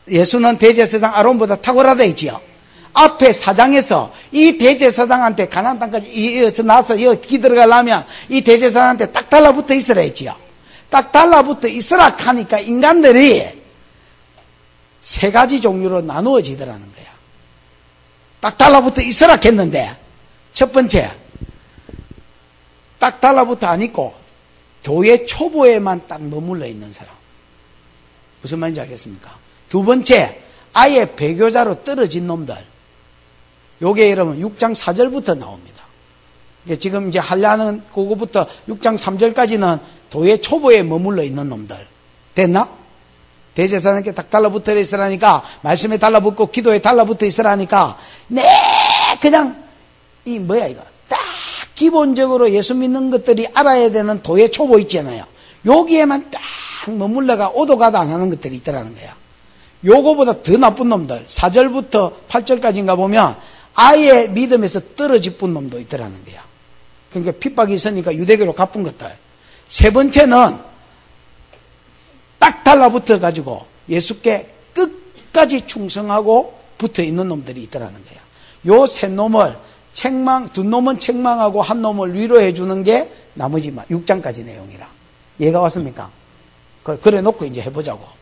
예수는 대제사장 아론보다 탁월하다 했지요. 앞에 4장에서 이 대제사장한테 가나안 땅까지 이어서 나서 여기 들어가려면 이 대제사장한테 딱 달라붙어 있으라 했지요. 딱 달라붙어 있으라 하니까 인간들이 세 가지 종류로 나누어지더라는 거야. 딱 달라붙어 있으라 했는데 첫 번째, 딱 달라붙어 안 있고 교회 초보에만 딱 머물러 있는 사람. 무슨 말인지 알겠습니까? 두 번째, 아예 배교자로 떨어진 놈들. 요게 여러분 6장 4절부터 나옵니다. 지금 이제 하려는 그거부터 6장 3절까지는 교회 초보에 머물러 있는 놈들. 됐나? 대제사장께 딱 달라붙어 있으라니까, 말씀에 달라붙고 기도에 달라붙어 있으라니까, 그냥 이거 딱 기본적으로 예수 믿는 것들이 알아야 되는 도의 초보 있잖아요. 여기에만 딱 머물러가 오도가도 안 하는 것들이 있더라는 거야. 요거보다 더 나쁜 놈들, 4절부터 8절까지인가 보면 아예 믿음에서 떨어질 뿐 놈도 있더라는 거야. 그러니까 핍박이 있으니까 유대교로 갚은 것들. 세 번째는 딱 달라붙어 가지고 예수께 끝까지 충성하고 붙어 있는 놈들이 있더라는 거야. 요 세 놈을 두 놈은 책망하고 한 놈을 위로해 주는 게 나머지 6장까지 내용이라. 이해가 왔습니까? 그래 놓고 이제 해보자고.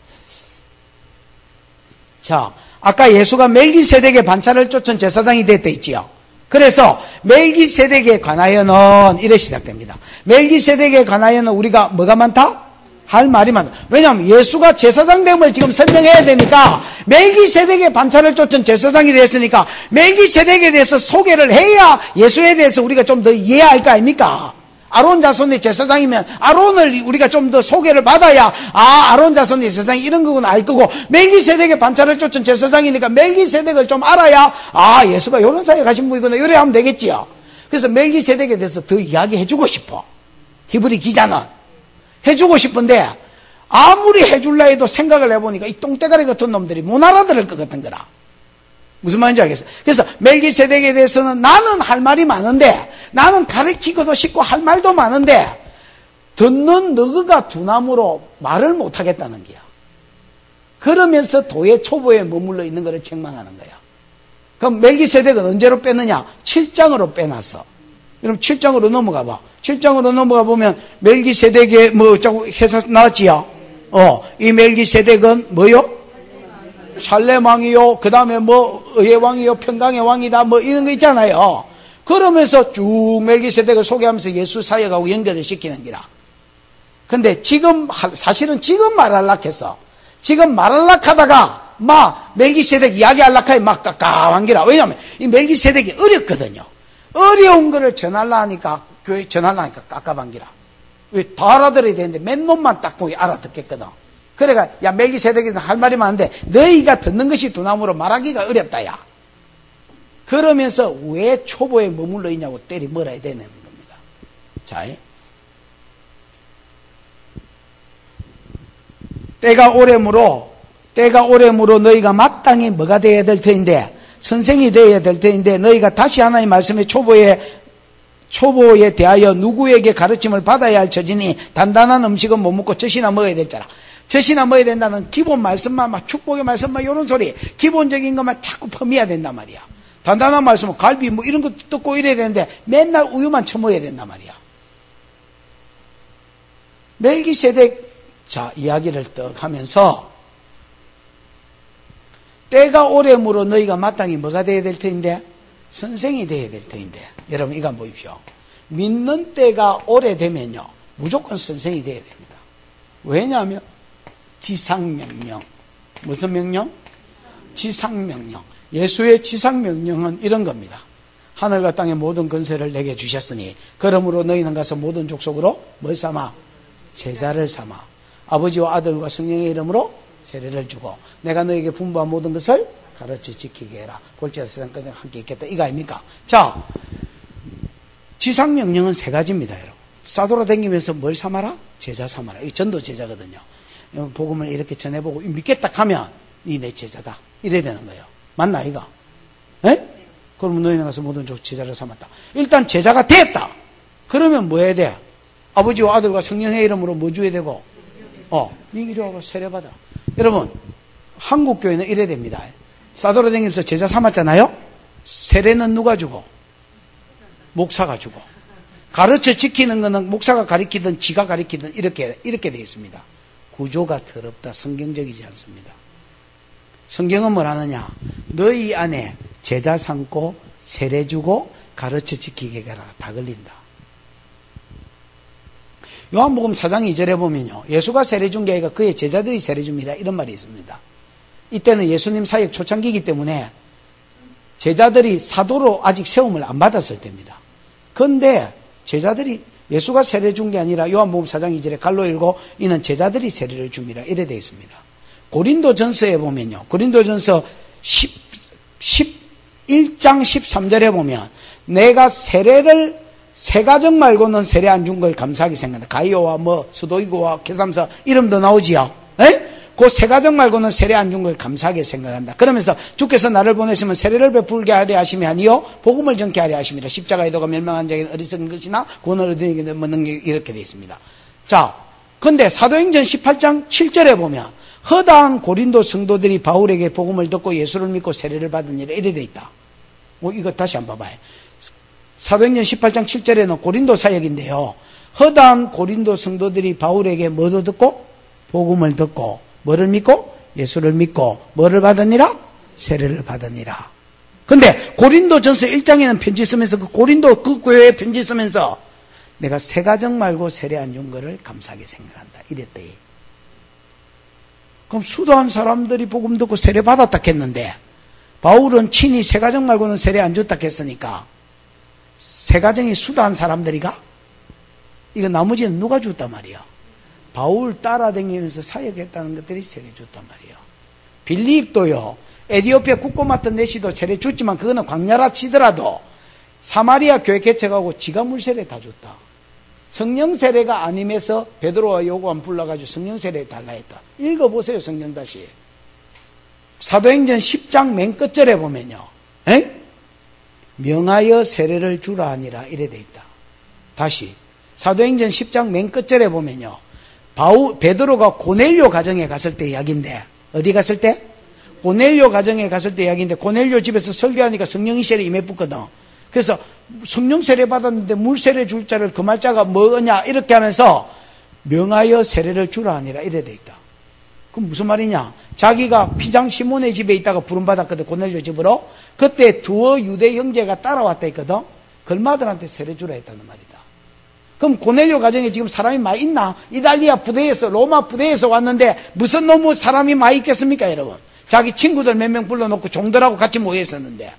자, 아까 예수가 멜기세덱의 반차를 쫓은 제사장이 됐다 했지요. 그래서 멜기세덱에 관하여는 이래 시작됩니다. 멜기세덱에 관하여는 우리가 뭐가 많다? 할 말이 많다. 왜냐하면 예수가 제사장됨을 지금 설명해야 되니까 멜기세덱의 반차를 쫓은 제사장이 됐으니까 멜기세덱에 대해서 소개를 해야 예수에 대해서 우리가 좀 더 이해할 거 아닙니까? 아론 자손의 제사장이면 아론을 우리가 좀 더 소개를 받아야 아론 자손의 제사장이 이런 거구나 알 거고, 멜기세덱의 반차를 쫓은 제사장이니까 멜기세덱을 좀 알아야 예수가 요런 사이에 가신 분이구나 이래 하면 되겠지요. 그래서 멜기세덱에 대해서 더 이야기해주고 싶어. 히브리 기자는 해주고 싶은데 아무리 해줄라 해도 생각을 해보니까 이 똥대가리 같은 놈들이 못 알아들을 것 같은 거라. 무슨 말인지 알겠어요? 그래서 멜기세덱에 대해서는 나는 할 말이 많은데, 나는 가르치고도 싶고 할 말도 많은데 듣는 너희가 두나무로 말을 못하겠다는 거야. 그러면서 도의 초보에 머물러 있는 것을 책망하는 거야. 그럼 멜기세덱은 언제로 빼느냐? 7장으로 빼놨어. 그럼 7장으로 넘어가 봐. 7장으로 넘어가 보면 멜기세덱의 자꾸 해서 나왔지요? 이 멜기세덱은 뭐요? 살렘 왕이요. 그 다음에 의의 왕이요. 평강의 왕이다. 이런 거 있잖아요. 그러면서 쭉 멜기세덱을 소개하면서 예수 사역하고 연결을 시키는 기라. 근데 지금, 사실은 지금 말하려고 했어. 지금 말하려고 하다가 멜기세덱 이야기하려고 하면 깝깝한 기라. 왜냐하면 이 멜기세덱이 어렵거든요. 어려운 거를 전하려고 하니까, 교회 전하려고 하니까 깝깝한 기라. 왜 다 알아들어야 되는데 맨 놈만 딱 보기 알아듣겠거든. 그래가 멜기세덱이는 할 말이 많은데 너희가 듣는 것이 두나무로 말하기가 어렵다 야. 그러면서 왜 초보에 머물러 있냐고 때리 몰아야 되는 겁니다. 자, 때가 오래므로 너희가 마땅히 뭐가 되어야 될 터인데, 선생이 되어야 될 터인데, 너희가 다시 하나님 말씀에 초보에 대하여 누구에게 가르침을 받아야 할 처지니 단단한 음식은 못 먹고 젖이나 먹어야 될잖아. 젖이나 먹어야 된다는 기본 말씀만, 축복의 말씀만, 요런 소리, 기본적인 것만 자꾸 퍼미야 된단 말이야. 단단한 말씀은 갈비 이런 거 뜯고 이래야 되는데 맨날 우유만 처먹어야 된단 말이야. 멜기세덱, 이야기를 떡 하면서 때가 오래므로 너희가 마땅히 뭐가 되어야 될 터인데? 선생이 되어야 될 터인데. 여러분 이거 한번 보십시오. 믿는 때가 오래되면요 무조건 선생이 되어야 됩니다. 왜냐하면 지상명령. 무슨 명령? 지상명령. 예수의 지상명령은 이런 겁니다. 하늘과 땅의 모든 권세를 내게 주셨으니 그러므로 너희는 가서 모든 족속으로 뭘 삼아? 제자를 삼아 아버지와 아들과 성령의 이름으로 세례를 주고 내가 너에게 분부한 모든 것을 가르쳐 지키게 해라. 볼지라 세상까지 함께 있겠다. 이거 아닙니까? 자, 지상명령은 세 가지입니다. 여러분. 싸돌아다니면서 뭘 삼아라? 제자 삼아라. 이 전도 제자거든요. 복음을 이렇게 전해보고 믿겠다 하면 이 내 제자다. 이래야 되는 거예요. 맞나 이거? 에? 그러면 너희는 가서 모든 제자를 삼았다. 일단 제자가 됐다. 그러면 뭐 해야 돼? 아버지와 아들과 성령의 이름으로 뭐 줘야 되고? 이리 와서 세례받아. 여러분, 한국 교회는 이래야 됩니다. 싸돌아다니면서 제자 삼았잖아요? 세례는 누가 주고? 목사가 주고. 가르쳐 지키는 거는 목사가 가르치든 지가 가르치든 이렇게 되어 있습니다. 구조가 더럽다. 성경적이지 않습니다. 성경은 뭘 하느냐? 너희 안에 제자 삼고 세례 주고 가르쳐 지키게 해라. 다 걸린다. 요한복음 4장 2절에 보면요. 예수가 세례 준 게 아니라 그의 제자들이 세례 줍니다. 이런 말이 있습니다. 이때는 예수님 사역 초창기이기 때문에 제자들이 사도로 아직 세움을 안 받았을 때입니다. 그런데 제자들이 예수가 세례 준 게 아니라 요한복음 4장 2절에 갈로 읽고 이는 제자들이 세례를 줍니다. 이래 되어 있습니다. 고린도전서에 보면요. 고린도전서 11장 13절에 보면 내가 세례를 세 가정 말고는 세례 안 준 걸 감사하게 생각한다. 가이오와 스도이고와 개삼서 이름도 나오지요. 그 세 가정 말고는 세례 안 준 걸 감사하게 생각한다. 그러면서 주께서 나를 보내시면 세례를 베풀게 하려 하심이 아니요 복음을 전케 하려 하심이라. 십자가에 도가 멸망한 자에게는 어리석은 것이나 구원을 얻으니에게는 능력이 이렇게 되어 있습니다. 자, 근데 사도행전 18장 7절에 보면 허다한 고린도 성도들이 바울에게 복음을 듣고 예수를 믿고 세례를 받은 일에 이래 되어 있다. 이거 다시 한번 봐봐요. 사도행전 18장 7절에는 고린도 사역인데요. 허다한 고린도 성도들이 바울에게 뭐도 듣고? 복음을 듣고 뭐를 믿고? 예수를 믿고 뭐를 받으니라? 세례를 받으니라. 근데 고린도전서 1장에는 편지 쓰면서 고린도 그 교회에 편지 쓰면서 내가 세 가정 말고 세례 안 준 거를 감사하게 생각한다. 이랬대. 그럼 수도한 사람들이 복음 듣고 세례 받았다 했는데 바울은 친히 세 가정 말고는 세례 안 줬다 했으니까 세 가정이 수도한 사람들이가 이거 나머지는 누가 줬단 말이야? 바울 따라다니면서 사역했다는 것들이 세례 줬단 말이야. 빌립도요, 에디오피아 국고 맡은 내시도 세례 줬지만 그거는 광야라 치더라도 사마리아 교회 개척하고 지가 물세례 다 줬다. 성령 세례가 아님해서 베드로와 요한 불러가지고 성령 세례 달라 했다. 읽어보세요. 성경 다시. 사도행전 10장 맨 끝절에 보면요, 명하여 세례를 주라 하니라 이래 돼 있다. 다시 사도행전 10장 맨 끝절에 보면요, 베드로가 고넬료 가정에 갔을 때 이야기인데, 어디 갔을 때? 고넬료 가정에 갔을 때 이야기인데, 고넬료 집에서 설교하니까 성령이 세례 임했거든. 그래서 성령 세례 받았는데 물 세례 줄 자를 그 말자가 뭐냐 이렇게 하면서 명하여 세례를 주라 하니라 이래 돼 있다. 그럼 무슨 말이냐? 자기가 피장 시몬의 집에 있다가 부름받았거든. 고넬료 집으로. 그때 두어 유대 형제가 따라왔다 했거든. 걸마들한테 세례 주라 했다는 말이다. 그럼 고넬료 가정에 지금 사람이 많이 있나? 이탈리아 부대에서, 로마 부대에서 왔는데 무슨 놈의 사람이 많이 있겠습니까, 여러분? 자기 친구들 몇 명 불러놓고 종들하고 같이 모여 있었는데,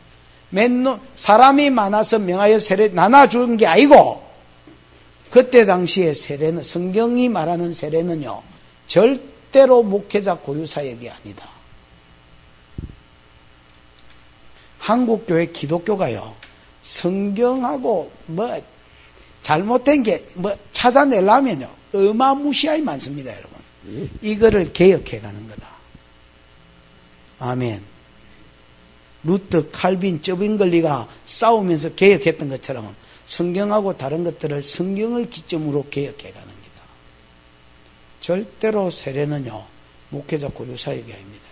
사람이 많아서 명하여 세례 나눠준 게 아니고, 그때 당시에 세례는, 성경이 말하는 세례는요, 절대로 목회자 고유 사역이 아니다. 한국교회 기독교가요, 성경하고 잘못된 게 찾아내려면요, 어마무시하게 많습니다, 여러분. 이거를 개혁해 가는 거다. 아멘. 루트, 칼빈, 쩌빙글리가 싸우면서 개혁했던 것처럼 성경하고 다른 것들을 성경을 기점으로 개혁해 가는 기다. 절대로 세례는요, 목회자 고유 사역이 아닙니다.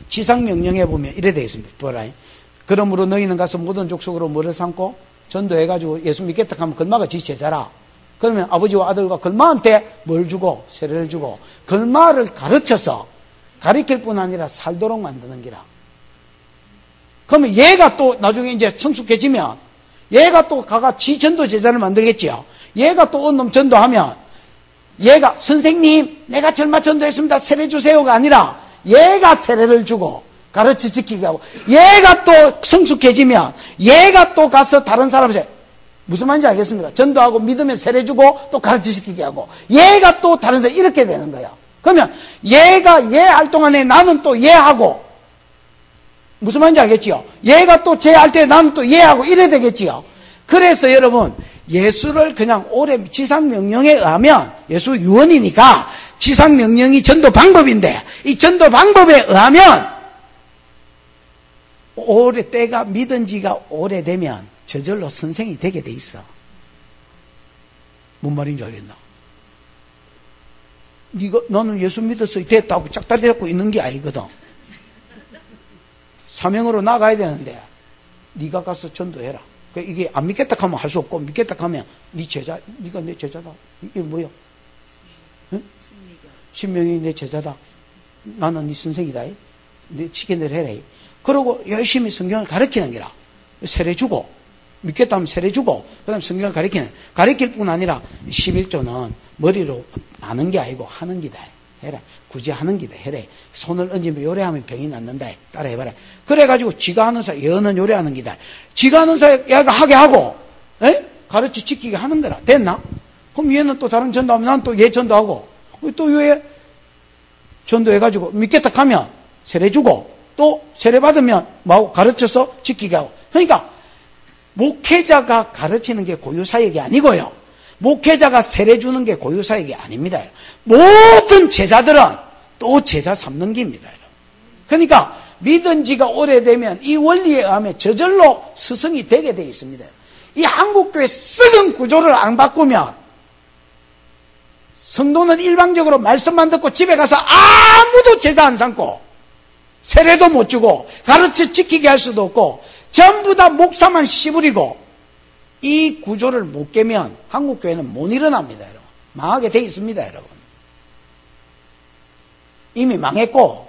지상명령에 보면 이래 되어 있습니다. 보라. 그러므로 너희는 가서 모든 족속으로 뭐를 삼고 전도해가지고 예수 믿겠다 하면 걸마가 지 제자라. 그러면 아버지와 아들과 걸마한테 뭘 주고? 세례를 주고, 걸마를 가르쳐서 가르칠 뿐 아니라 살도록 만드는 기라. 그러면 얘가 또 나중에 이제 성숙해지면 얘가 또 가가 지 전도 제자를 만들겠지요. 얘가 또 어느 놈 전도하면 얘가 선생님 내가 절마 전도했습니다 세례 주세요가 아니라 얘가 세례를 주고 가르쳐 지키게 하고, 얘가 또 성숙해지면 얘가 또 가서 다른 사람한테, 무슨 말인지 알겠습니까? 전도하고 믿으면 세례 주고 또 가르쳐 지키게 하고, 얘가 또 다른 사람 이렇게 되는 거야. 그러면 얘가 얘 할 동안에 나는 또 얘 하고, 무슨 말인지 알겠지요? 얘가 또 쟤 할 때 나는 또 얘 하고 이래 되겠지요. 그래서 여러분, 예수를 그냥 오래 지상명령에 의하면, 예수 유언이니까 지상명령이 전도 방법인데, 이 전도 방법에 의하면 오래 때가 믿은 지가 오래되면 저절로 선생이 되게 돼 있어. 뭔 말인지 알겠나? 너는 예수 믿었어 됐다고 짝다리 잡고 있는 게 아니거든. 사명으로 나가야 되는데 네가 가서 전도해라. 이게 안 믿겠다 하면 할 수 없고, 믿겠다 하면 네 제자, 네가 내 제자다. 이게 뭐야? 응? 신명이 내 제자다. 나는 네 선생이다. 내 시키는 대로 해라. 그러고 열심히 성경을 가르치는 게라. 세례 주고, 믿겠다 하면 세례 주고, 그 다음에 성경을 가르칠 뿐 아니라 11조는 머리로 아는 게 아니고 하는 기다. 해라. 굳이 하는 기다. 해라. 손을 얹으면 요래하면 병이 낫는다. 따라 해봐라. 그래가지고 지가 하는 사람, 여는 요래하는 기다. 지가 하는 사람, 얘가 하게 하고, 가르쳐 지키게 하는 거라. 됐나? 그럼 얘는 또 다른 전도하면 난 또 얘 전도하고, 또 얘 전도해가지고 믿겠다 하면 세례 주고, 또 세례 받으면 뭐 가르쳐서 지키게 하고. 그러니까 목회자가 가르치는 게 고유사역이 아니고요, 목회자가 세례 주는 게 고유사역이 아닙니다. 모든 제자들은 또 제자 삼는 게입니다. 그러니까 믿은 지가 오래되면 이 원리에 의하면 저절로 스승이 되게 되어 있습니다. 이 한국교회 썩은 구조를 안 바꾸면 성도는 일방적으로 말씀만 듣고 집에 가서 아무도 제자 안 삼고 세례도 못 주고 가르쳐 지키게 할 수도 없고 전부 다 목사만 씨부리고, 이 구조를 못 깨면 한국교회는 못 일어납니다, 여러분. 망하게 돼 있습니다, 여러분. 이미 망했고,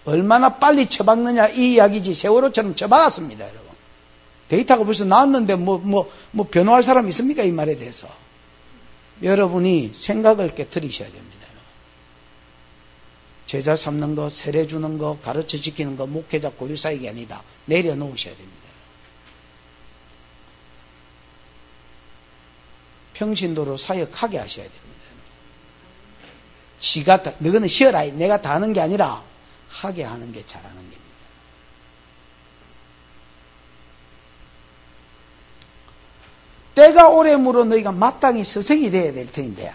얼마나 빨리 처박느냐 이 이야기지, 세월호처럼 처박았습니다, 여러분. 데이터가 벌써 나왔는데 변호할 사람 있습니까, 이 말에 대해서? 여러분이 생각을 깨트리셔야 됩니다. 제자 삼는 거, 세례 주는 거, 가르쳐 지키는 거 목회자 고유사역이 아니다. 내려놓으셔야 됩니다. 평신도로 사역하게 하셔야 됩니다. 지가 너는 쉬어라. 내가 다 하는 게 아니라 하게 하는 게 잘하는 겁니다. 때가 오래므로 너희가 마땅히 스승이 되어야 될 터인데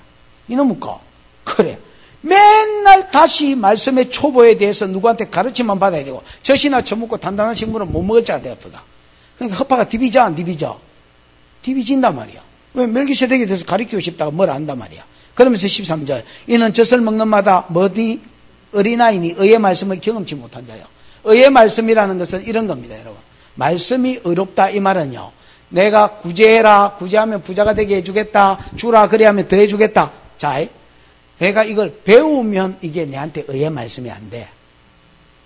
이놈의 거 그래 맨날 다시 말씀의 초보에 대해서 누구한테 가르침만 받아야 되고 젖이나 처먹고 단단한 식물은 못 먹을 자가 되었다. 그러니까 허파가 디비져 안 디비져? 디비진단 말이야. 왜 멜기세덱에 대해서 가르치고 싶다가 뭘 안단 말이야. 그러면서 13절 이는 젖을 먹는 마다 뭐니 어린아이니 의의 말씀을 경험치 못한 자요. 의의 말씀이라는 것은 이런 겁니다. 여러분 말씀이 의롭다 이 말은요 내가 구제해라 구제하면 부자가 되게 해주겠다 주라 그래하면 더 해주겠다. 자 내가 이걸 배우면 이게 내한테 의의 말씀이 안 돼.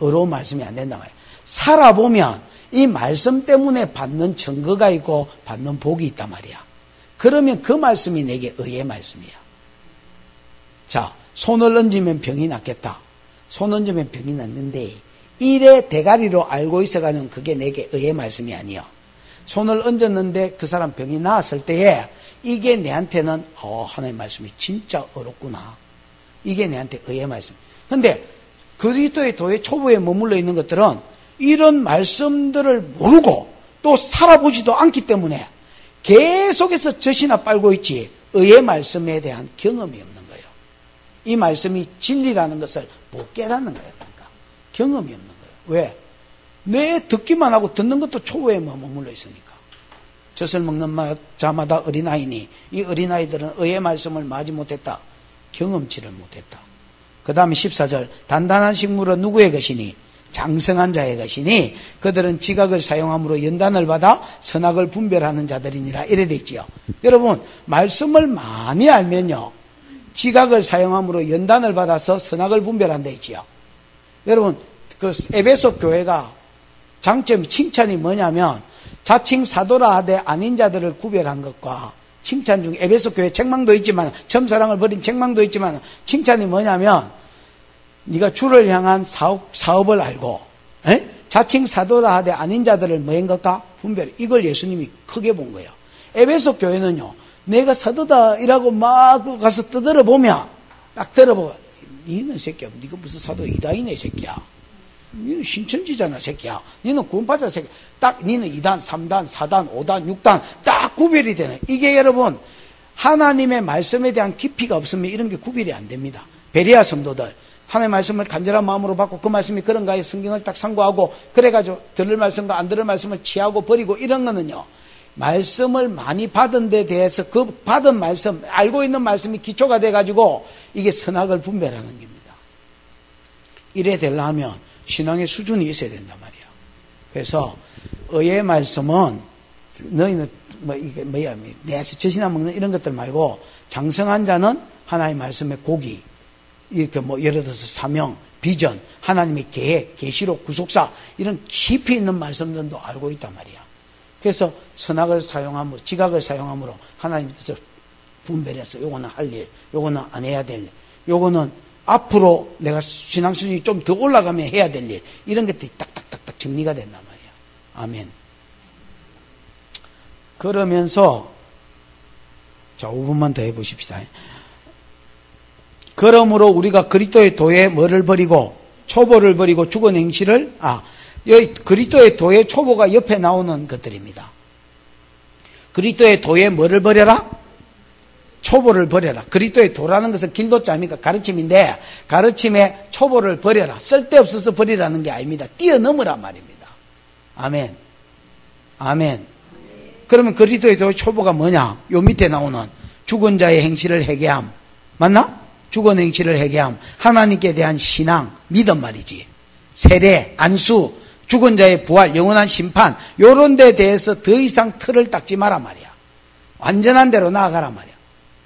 의로운 말씀이 안 된단 말이야. 살아보면 이 말씀 때문에 받는 증거가 있고 받는 복이 있단 말이야. 그러면 그 말씀이 내게 의의 말씀이야. 자, 손을 얹으면 병이 낫겠다. 손 얹으면 병이 낫는데 일의 대가리로 알고 있어가지고 그게 내게 의의 말씀이 아니야. 손을 얹었는데 그 사람 병이 나았을 때에 이게 내한테는 하나님의 말씀이 진짜 어렵구나. 이게 내한테 의의 말씀. 근데 그리스도의 도의 초보에 머물러 있는 것들은 이런 말씀들을 모르고 또 살아보지도 않기 때문에 계속해서 젖이나 빨고 있지 의의 말씀에 대한 경험이 없는 거예요. 이 말씀이 진리라는 것을 못 깨닫는 거예요. 그러니까 경험이 없는 거예요. 왜? 내 듣기만 하고 듣는 것도 초보에 머물러 있으니까. 젖을 먹는 자마다 어린아이니 이 어린아이들은 의의 말씀을 마지 못했다. 경험치를 못했다. 그 다음에 14절 단단한 식물은 누구의 것이니 장성한 자의 것이니 그들은 지각을 사용함으로 연단을 받아 선악을 분별하는 자들이니라 이래 돼 있지요. 여러분 말씀을 많이 알면요 지각을 사용함으로 연단을 받아서 선악을 분별한다 있지요. 여러분 그 에베소 교회가 장점 칭찬이 뭐냐면 자칭 사도라 하되 아닌 자들을 구별한 것과 칭찬 중에 에베소 교회 책망도 있지만 점사랑을 버린 책망도 있지만 칭찬이 뭐냐면 네가 주를 향한 사업을 알고 자칭 사도라 하되 아닌 자들을 뭐인 것과 분별. 이걸 예수님이 크게 본 거예요. 에베소 교회는요 내가 사도다 이라고 막 가서 떠들어보면 딱 들어보고 니는 새끼야 니가 무슨 사도 이다이네 새끼야 니는 신천지잖아 새끼야 니는 구원받아 새끼야 딱 니는 2단 3단 4단 5단 6단 딱 구별이 되네. 이게 여러분 하나님의 말씀에 대한 깊이가 없으면 이런 게 구별이 안 됩니다. 베레아 성도들 하나님의 말씀을 간절한 마음으로 받고 그 말씀이 그런가 해 성경을 딱 상고하고 그래가지고 들을 말씀과 안 들을 말씀을 취하고 버리고 이런 거는요 말씀을 많이 받은 데 대해서 그 받은 말씀 알고 있는 말씀이 기초가 돼가지고 이게 선악을 분별하는 겁니다. 이래 되려면 신앙의 수준이 있어야 된단 말이야. 그래서 의의 말씀은 너희는 이게 뭐야 내에서 젖이나 먹는 이런 것들 말고 장성한 자는 하나님의 말씀의 고기 이렇게 예를 들어서 사명, 비전, 하나님의 계획, 계시록, 구속사 이런 깊이 있는 말씀들도 알고 있단 말이야. 그래서 선악을 사용함으로 지각을 사용함으로 하나님께서 분별해서 요거는 할 일, 요거는 안 해야 될 일, 요거는 앞으로 내가 신앙 수준이 좀 더 올라가면 해야 될 일 이런 것들이 딱딱딱딱 정리가 된단 말이야. 아멘. 그러면서 자 5분만 더 해보십시다. 그러므로 우리가 그리스도의 도에 뭐를 버리고 초보를 버리고 죽은 행실을 여기 그리스도의 도의 초보가 옆에 나오는 것들입니다. 그리스도의 도에 뭐를 버려라? 초보를 버려라. 그리스도의 도라는 것은 길도자입니까? 가르침인데 가르침에 초보를 버려라. 쓸데없어서 버리라는 게 아닙니다. 뛰어넘으란 말입니다. 아멘. 아멘. 그러면 그리스도의 도의 초보가 뭐냐? 요 밑에 나오는 죽은 자의 행실을 회개함. 맞나? 죽은 행실을 회개함. 하나님께 대한 신앙, 믿음 말이지. 세례, 안수, 죽은 자의 부활, 영원한 심판 요런 데 대해서 더 이상 틀을 닦지 마란 말이야. 완전한 대로 나아가란 말이야.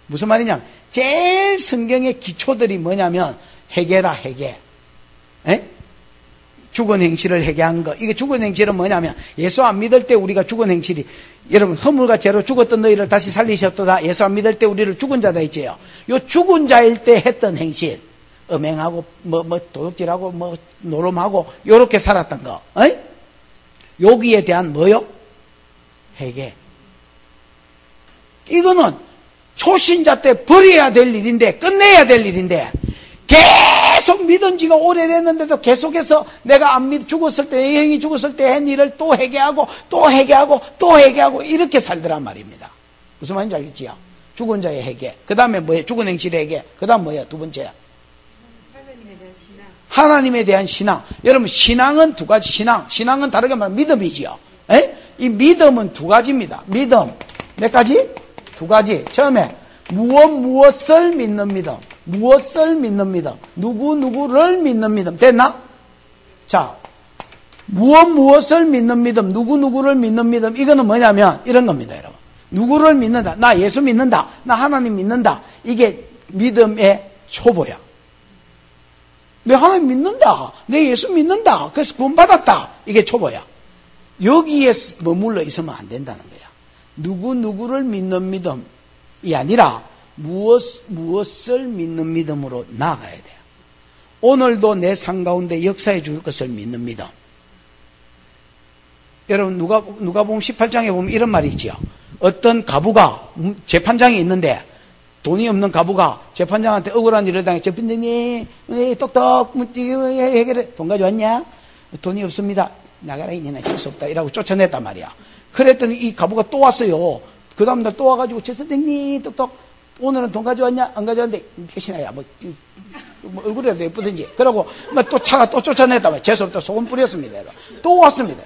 무슨 말이냐? 제일 성경의 기초들이 뭐냐면 회개라 회개. 죽은 행실을 회개한 거. 이게 죽은 행실은 뭐냐면 예수 안 믿을 때 우리가 죽은 행실이 여러분 허물과 죄로 죽었던 너희를 다시 살리셨도다. 예수 안 믿을 때 우리를 죽은 자다 했지요. 요 죽은 자일 때 했던 행실 음행하고 도둑질하고 노름하고 요렇게 살았던 거. 여기에 대한 뭐요? 회개. 이거는 초신자 때 버려야 될 일인데, 끝내야 될 일인데, 계속 믿은 지가 오래됐는데도 계속해서 내가 죽었을 때, 내 형이 죽었을 때 한 일을 또 회개하고, 또 회개하고, 또 회개하고, 이렇게 살더란 말입니다. 무슨 말인지 알겠지요? 죽은 자의 회개. 그 다음에 뭐예요? 죽은 행실의 회개. 그 다음 뭐예요? 두 번째. 하나님에 대한 신앙. 여러분, 신앙은 두 가지. 신앙은 다르게 말하면 믿음이지요. 에? 이 믿음은 두 가지입니다. 믿음. 몇 가지? 두 가지. 처음에, 무엇을 믿는 믿음. 무엇을 믿는 믿음. 누구를 믿는 믿음. 됐나? 자, 무엇을 믿는 믿음. 누구를 믿는 믿음. 이거는 뭐냐면, 이런 겁니다, 여러분. 누구를 믿는다. 나 예수 믿는다. 나 하나님 믿는다. 이게 믿음의 초보야. 내 하나님 믿는다. 내 예수 믿는다. 그래서 구원받았다. 이게 초보야. 여기에 머물러 있으면 안 된다는 거야. 누구를 믿는 믿음이 아니라 무엇을 믿는 믿음으로 나아가야 돼요. 오늘도 내 삶 가운데 역사해 줄 것을 믿는 믿음. 여러분, 누가복음 18장에 보면 이런 말이 있지요. 어떤 가부가 재판장이 있는데 돈이 없는 가부가 재판장한테 억울한 일을 당해. 재판장님, 똑똑 해결해. 돈 가져왔냐? 돈이 없습니다. 나가라 이년아, 칠 수 없다. 이라고 쫓아냈단 말이야. 그랬더니 이 가부가 또 왔어요. 그 다음날 또 와가지고 재판장님, 똑똑 오늘은 돈 가져왔냐? 안 가져왔는데 대신하야 뭐 얼굴이라도 예쁘든지. 그러고 또 차가 또 쫓아냈단 말이야. 재수 없다. 소금 뿌렸습니다. 또 왔습니다.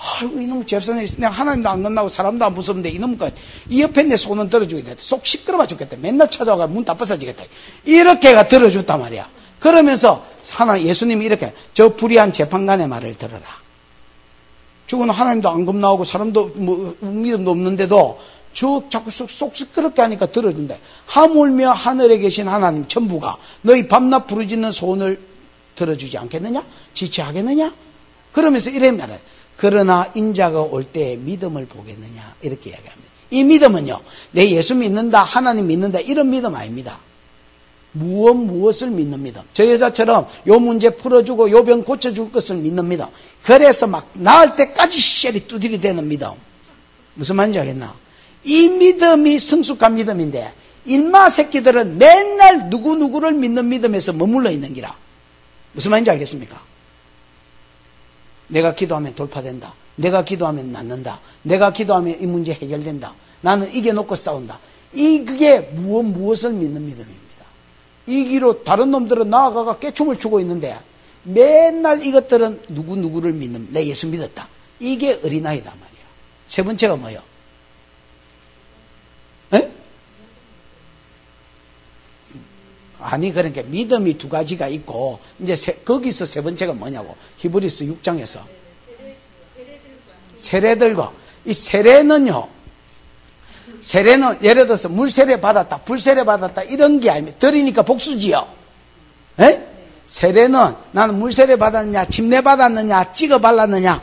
아이고, 이놈 집사님, 내가 하나님도 안 만나고 사람도 안 무섭는데 이놈과 이 옆에 내 손은 들어주겠다. 속 시끄러워 죽겠다. 맨날 찾아와가 문 다 부서지겠다. 이렇게가 들어줬단 말이야. 그러면서 예수님이 이렇게, 저 불의한 재판관의 말을 들어라. 죽은 하나님도 안 겁나오고 사람도 뭐 믿음도 없는데도 자꾸 속 시끄럽게 하니까 들어준다. 하물며 하늘에 계신 하나님 천부가 너희 밤낮 부르짖는 소원을 들어주지 않겠느냐? 지체하겠느냐? 그러면서 이래 말해. 그러나 인자가 올 때 믿음을 보겠느냐? 이렇게 이야기합니다. 이 믿음은요, 내 예수 믿는다, 하나님 믿는다, 이런 믿음 아닙니다. 무엇을 믿는 믿음. 저 여자처럼 요 문제 풀어주고 요 병 고쳐줄 것을 믿는 믿음. 그래서 막 나을 때까지 쉐리 두드리 되는 믿음. 무슨 말인지 알겠나? 이 믿음이 성숙한 믿음인데, 인마 새끼들은 맨날 누구를 믿는 믿음에서 머물러 있는 기라. 무슨 말인지 알겠습니까? 내가 기도하면 돌파된다. 내가 기도하면 낫는다. 내가 기도하면 이 문제 해결된다. 나는 이겨놓고 싸운다. 그게 무엇을 믿는 믿음입니다. 이 기로 다른 놈들은 나아가가 깨춤을 추고 있는데 맨날 이것들은 누구를 믿는, 내 예수 믿었다. 이게 어린아이다 말이야. 세 번째가 뭐예요? 에? 아니, 그러니까 믿음이 두 가지가 있고, 이제 거기서 세 번째가 뭐냐고. 히브리서 6장에서. 세례들과. 이 세례는요, 예를 들어서 물세례 받았다, 불세례 받았다, 이런 게 아닙니다. 들으니까 복수지요. 에? 세례는 나는 물세례 받았느냐, 침례 받았느냐, 찍어 발랐느냐,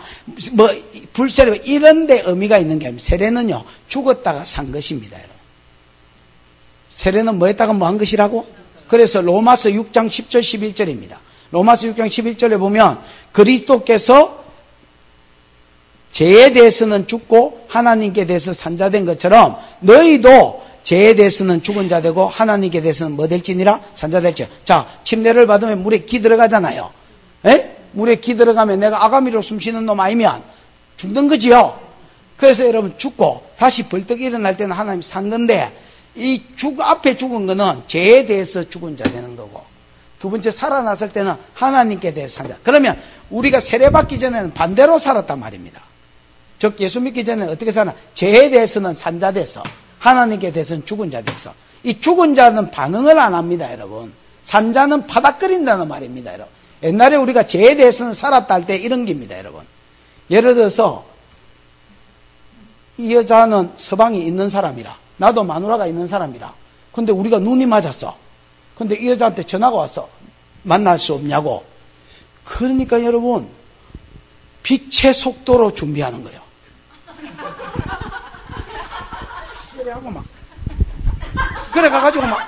뭐, 불세례, 이런 데 의미가 있는 게 아닙니다. 세례는요, 죽었다가 산 것입니다, 여러분. 세례는 뭐 했다가 뭐 한 것이라고? 그래서 로마서 6장 10절 11절입니다. 로마서 6장 11절에 보면 그리스도께서 죄에 대해서는 죽고 하나님께 대해서 산자된 것처럼 너희도 죄에 대해서는 죽은 자 되고 하나님께 대해서는 뭐 될지니라? 산자 될지. 자, 침례를 받으면 물에 기 들어가잖아요. 에? 물에 기 들어가면 내가 아가미로 숨쉬는 놈 아니면 죽는 거지요. 그래서 여러분 죽고 다시 벌떡 일어날 때는 하나님이 산 건데, 앞에 죽은 거는 죄에 대해서 죽은 자 되는 거고, 두 번째 살아났을 때는 하나님께 대해서 산 자. 그러면 우리가 세례받기 전에는 반대로 살았단 말입니다. 즉 예수 믿기 전에는 어떻게 사나? 죄에 대해서는 산 자 돼서, 하나님께 대해서는 죽은 자 돼서. 이 죽은 자는 반응을 안 합니다, 여러분. 산 자는 파닥거린다는 말입니다, 여러분. 옛날에 우리가 죄에 대해서는 살았다 할 때 이런 겁니다, 여러분. 예를 들어서 이 여자는 서방이 있는 사람이라, 나도 마누라가 있는 사람이라. 근데 우리가 눈이 맞았어. 근데 이 여자한테 전화가 왔어. 만날 수 없냐고. 그러니까 여러분, 빛의 속도로 준비하는 거예요. 시레하고 막. 그래 가가지고 막,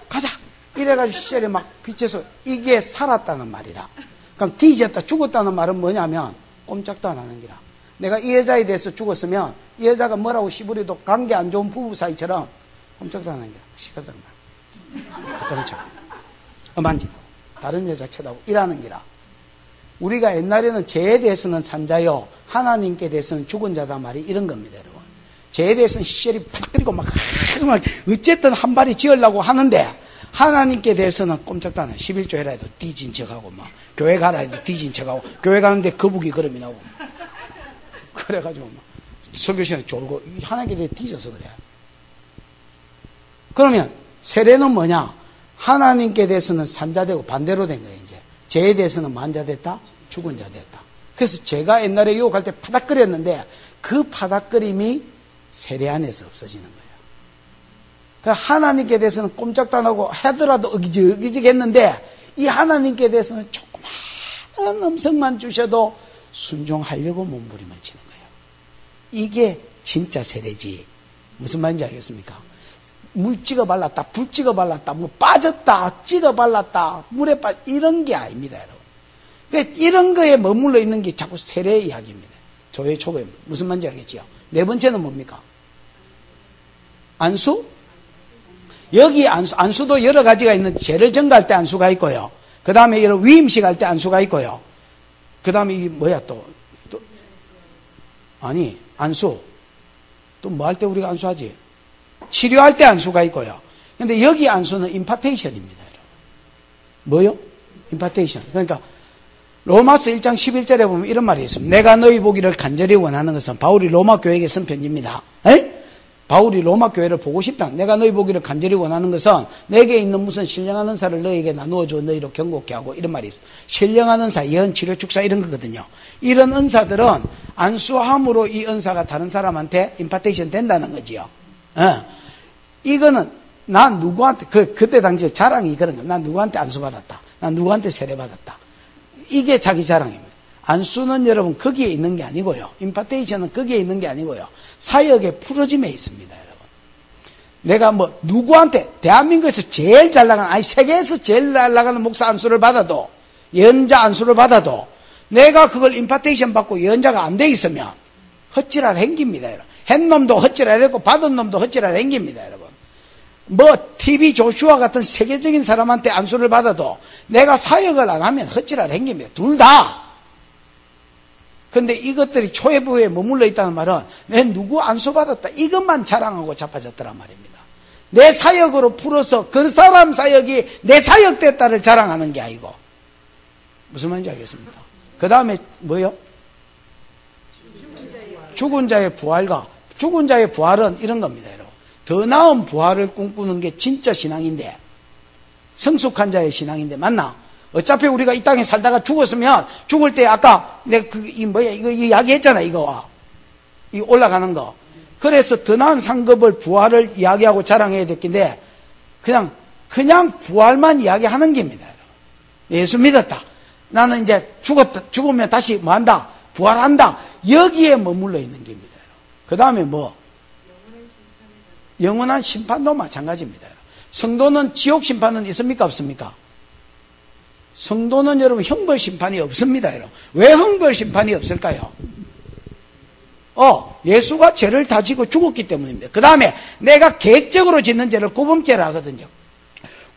가자. 이래가지고 시레 막 빛에서, 이게 살았다는 말이라. 그럼 뒤졌다, 죽었다는 말은 뭐냐면, 꼼짝도 안 하는 기라. 내가 이 여자에 대해서 죽었으면 이 여자가 뭐라고 시부리도 관계 안 좋은 부부 사이처럼 꼼짝도 안 하는 게 시끄럽단 말이야. 어떤 척. 만지고 다른 여자 쳐다보고 이라는 기라. 우리가 옛날에는 죄에 대해서는 산자요, 하나님께 대해서는 죽은 자다 말이 이런 겁니다, 여러분. 죄에 대해서는 시절이 팍 때리고 막 어쨌든 한 발이 지으려고 하는데, 하나님께 대해서는 꼼짝도 안 해. 11조 해라 해도 뒤진 척하고, 막 교회 가라 해도 뒤진 척하고, 교회 가는데 거북이 걸음이 나오고, 그래가지고 막 설교 시간에 졸고, 하나님께 대해 뒤져서 그래. 그러면 세례는 뭐냐? 하나님께 대해서는 산자되고 반대로 된 거예요, 이제. 죄에 대해서는 만자됐다, 죽은 자 됐다. 그래서 제가 옛날에 유혹할 때 파닥거렸는데, 그 파닥거림이 세례 안에서 없어지는 거예요. 그러니까 하나님께 대해서는 꼼짝도 안 하고 하더라도 어기적 했는데, 이 하나님께 대해서는 조그마한 음성만 주셔도 순종하려고 몸부림을 치는 거예요. 이게 진짜 세례지. 무슨 말인지 알겠습니까? 물 찍어 발랐다, 불 찍어 발랐다, 뭐 빠졌다, 찍어 발랐다, 물에 이런 게 아닙니다, 여러분. 그러니까 이런 거에 머물러 있는 게 자꾸 세례 이야기입니다. 조회 초보에 무슨 말인지 알겠지요? 네 번째는 뭡니까? 안수? 여기 안수도 여러 가지가 있는, 죄를 전가할 때 안수가 있고요. 그 다음에 이런 위임식 할 때 안수가 있고요. 그 다음에 이게 뭐야 또 아니, 안수. 또 뭐 할 때 우리가 안수하지? 치료할 때 안수가 있고요. 근데 여기 안수는 임파테이션입니다. 뭐요? 임파테이션. 그러니까 로마서 1장 11절에 보면 이런 말이 있습니다. 내가 너희 보기를 간절히 원하는 것은, 바울이 로마 교회에게 쓴 편지입니다. 바울이 로마 교회를 보고 싶다. 내가 너희 보기를 간절히 원하는 것은 내게 있는 무슨 신령한 은사를 너희에게 나누어줘 너희로 경고케 하고, 이런 말이 있어요. 신령한 은사, 예언, 치료, 축사 이런 거거든요. 이런 은사들은 안수함으로 이 은사가 다른 사람한테 임파테이션 된다는 거지요. 이거는 난 누구한테, 그때 당시에 자랑이 그런 거예요. 난 누구한테 안수받았다. 난 누구한테 세례받았다. 이게 자기 자랑입니다. 안수는 여러분 거기에 있는 게 아니고요. 임파테이션은 거기에 있는 게 아니고요. 사역의 풀어짐에 있습니다, 여러분. 내가 뭐 누구한테, 대한민국에서 제일 잘 나가는, 아니 세계에서 제일 잘 나가는 목사 안수를 받아도, 예언자 안수를 받아도 내가 그걸 임파테이션 받고 예언자가 안 돼 있으면 헛질할 행기입니다, 여러분. 한 놈도 헛질할 했고 받은 놈도 헛질할 행기입니다, 여러분. 뭐 TV 조슈아 같은 세계적인 사람한테 안수를 받아도 내가 사역을 안 하면 헛질할 행기입니다. 둘 다. 근데 이것들이 초회부에 머물러 있다는 말은 내 누구 안수 받았다 이것만 자랑하고 자빠졌더란 말입니다. 내 사역으로 풀어서 그 사람 사역이 내 사역 됐다를 자랑하는 게 아니고. 무슨 말인지 알겠습니까? 그 다음에 뭐요? 죽은 자의 부활과, 죽은 자의 부활은 이런 겁니다, 여러분. 더 나은 부활을 꿈꾸는 게 진짜 신앙인데, 성숙한 자의 신앙인데, 맞나? 어차피 우리가 이 땅에 살다가 죽었으면, 죽을 때 아까 내가 이거 이야기했잖아, 이거 올라가는 거. 그래서 더 나은 상급을, 부활을 이야기하고 자랑해야 됐긴데, 그냥 부활만 이야기하는 겁니다, 여러분. 예수 믿었다. 나는 이제 죽으면 다시 뭐 한다? 부활한다. 여기에 머물러 있는 겁니다. 그 다음에 뭐? 영원한 심판도 마찬가지입니다. 성도는 지옥 심판은 있습니까? 없습니까? 성도는 여러분 형벌 심판이 없습니다. 여러분. 왜 형벌 심판이 없을까요? 예수가 죄를 다 지고 죽었기 때문입니다. 그 다음에 내가 계획적으로 짓는 죄를 고범죄라 하거든요.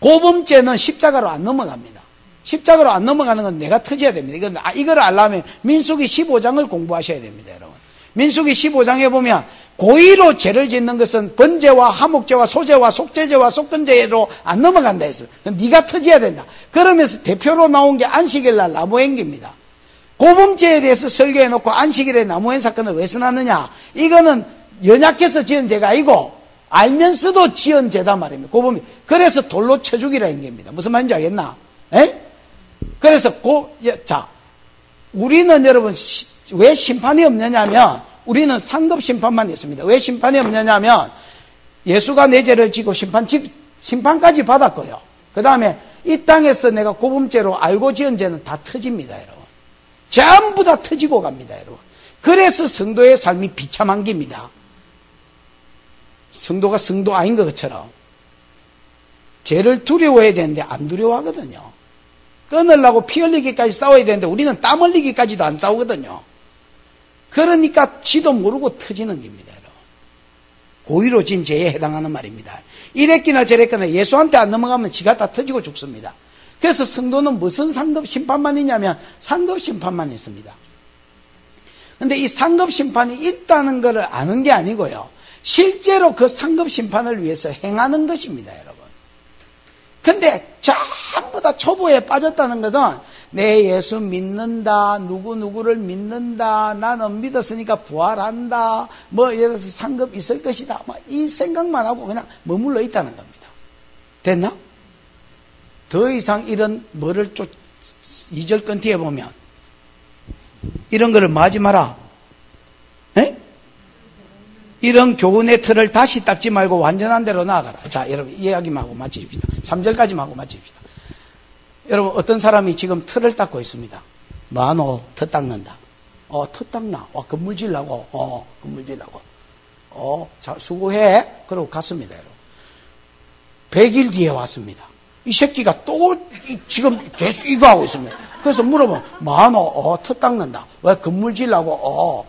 고범죄는 십자가로 안 넘어갑니다. 십자가로 안 넘어가는 건 내가 터져야 됩니다. 이걸 알려면 민수기 15장을 공부하셔야 됩니다, 여러분. 민수기 15장에 보면 고의로 죄를 짓는 것은 번제와 하목제와 소제와 속죄제와 속건제로 안 넘어간다 했어요. 네가 터져야 된다. 그러면서 대표로 나온 게 안식일 날 나무행기입니다. 고범죄에 대해서 설교해놓고 안식일에 나무행 사건을 왜 써놨느냐? 이거는 연약해서 지은 죄가 아니고 알면서도 지은 죄다 말입니다. 고범죄. 그래서 돌로 쳐 죽이라 한 겁니다. 무슨 말인지 알겠나? 그래서 우리는 여러분 왜 심판이 없느냐면 우리는 상급 심판만 있습니다. 왜 심판이 없느냐면 예수가 내 죄를 지고 심판까지 받았고요. 그 다음에 이 땅에서 내가 고범죄로 알고 지은 죄는 다 터집니다, 여러분. 전부 다 터지고 갑니다, 여러분. 그래서 성도의 삶이 비참한 겁니다. 성도가 성도 아닌 것처럼 죄를 두려워해야 되는데 안 두려워하거든요. 끊으려고 피 흘리기까지 싸워야 되는데 우리는 땀 흘리기까지도 안 싸우거든요. 그러니까 지도 모르고 터지는 겁니다, 여러분. 고의로 진 죄에 해당하는 말입니다. 이랬기나 저랬거나 예수한테 안 넘어가면 지가 다 터지고 죽습니다. 그래서 성도는 무슨 상급 심판만 있냐면 상급 심판만 있습니다. 근데 이 상급 심판이 있다는 것을 아는 게 아니고요. 실제로 그 상급 심판을 위해서 행하는 것입니다, 여러분. 근데 전부 다 초보에 빠졌다는 것은 내 예수 믿는다, 누구누구를 믿는다, 나는 믿었으니까 부활한다, 뭐 예를 들어서 상급 있을 것이다, 뭐 이 생각만 하고 그냥 머물러 있다는 겁니다. 됐나? 더 이상 이런 뭐를 2절 건 뒤에 보면 이런 거를 뭐 하지 마라. 에? 이런 교훈의 틀을 다시 닦지 말고 완전한 대로 나아가라. 자, 여러분 이야기만 하고 마치십시다. 3절까지만 하고 마치십시다. 여러분 어떤 사람이 지금 틀을 닦고 있습니다. 뭐하노? 터 닦는다. 터 닦나? 건물 지으려고? 건물 지으려고. 자, 수고해. 그러고 갔습니다, 여러분. 100일 뒤에 왔습니다. 이 새끼가 또 지금 계속 이거 하고 있습니다. 그래서 물어보면 뭐하노? 터 닦는다. 왜 건물 지으려고?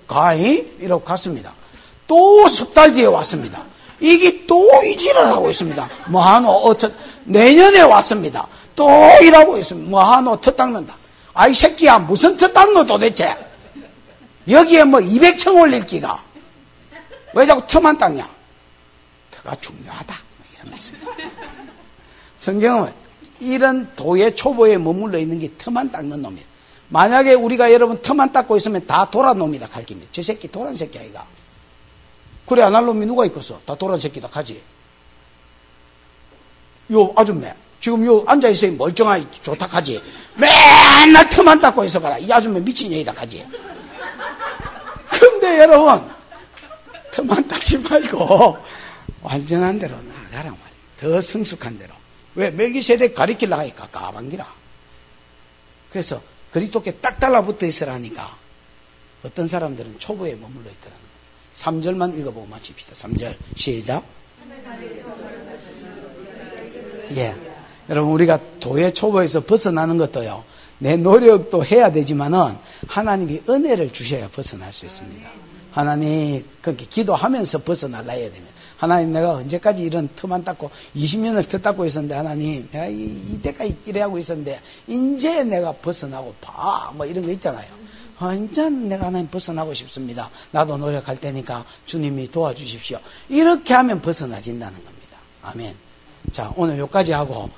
가히? 이러고 갔습니다. 또 석 달 뒤에 왔습니다. 이게 또 이 짓을 하고 있습니다. 뭐하노? 내년에 왔습니다. 또 일하고 있습니다. 뭐하노? 터 닦는다. 아이 새끼야 무슨 터 닦노 도대체? 여기에 뭐 200층 올릴 기가 왜 자꾸 터만 닦냐? 터가 중요하다 이러면서. 성경은 이런 도의 초보에 머물러 있는 게 터만 닦는 놈이에요. 만약에 우리가 여러분 터만 닦고 있으면 다 도란 놈이다 갈깁니다. 저 새끼 도란 새끼 아이가. 그래 안 할 놈이 누가 있겠어? 다 도란 새끼다 가지. 요 아줌마 지금 요 앉아있어요. 멀쩡하게 좋다 하지. 맨날 터만 닦고 있어 봐라. 이 아줌마 미친년이다 하지. 근데 여러분 터만 닦지 말고 완전한 대로 나가란 말이에요. 더 성숙한 대로. 왜? 멜기세덱 가리키려고 하니까 까방기라. 그래서 그리스도께 딱 달라붙어 있으라니까 어떤 사람들은 초보에 머물러 있더라는 거예요. 3절만 읽어보고 마칩시다. 3절 시작. 예. 여러분 우리가 도의 초보에서 벗어나는 것도요. 내 노력도 해야 되지만은 하나님이 은혜를 주셔야 벗어날 수 있습니다. 하나님 그렇게 기도하면서 벗어날라 해야 됩니다. 하나님 내가 언제까지 이런 터만 닦고 20년을 터 닦고 있었는데 하나님 내가 이때까지 이래하고 있었는데 이제 내가 벗어나고 봐 뭐 이런 거 있잖아요. 이제 내가 하나님 벗어나고 싶습니다. 나도 노력할 테니까 주님이 도와주십시오. 이렇게 하면 벗어나진다는 겁니다. 아멘. 자 오늘 여기까지 하고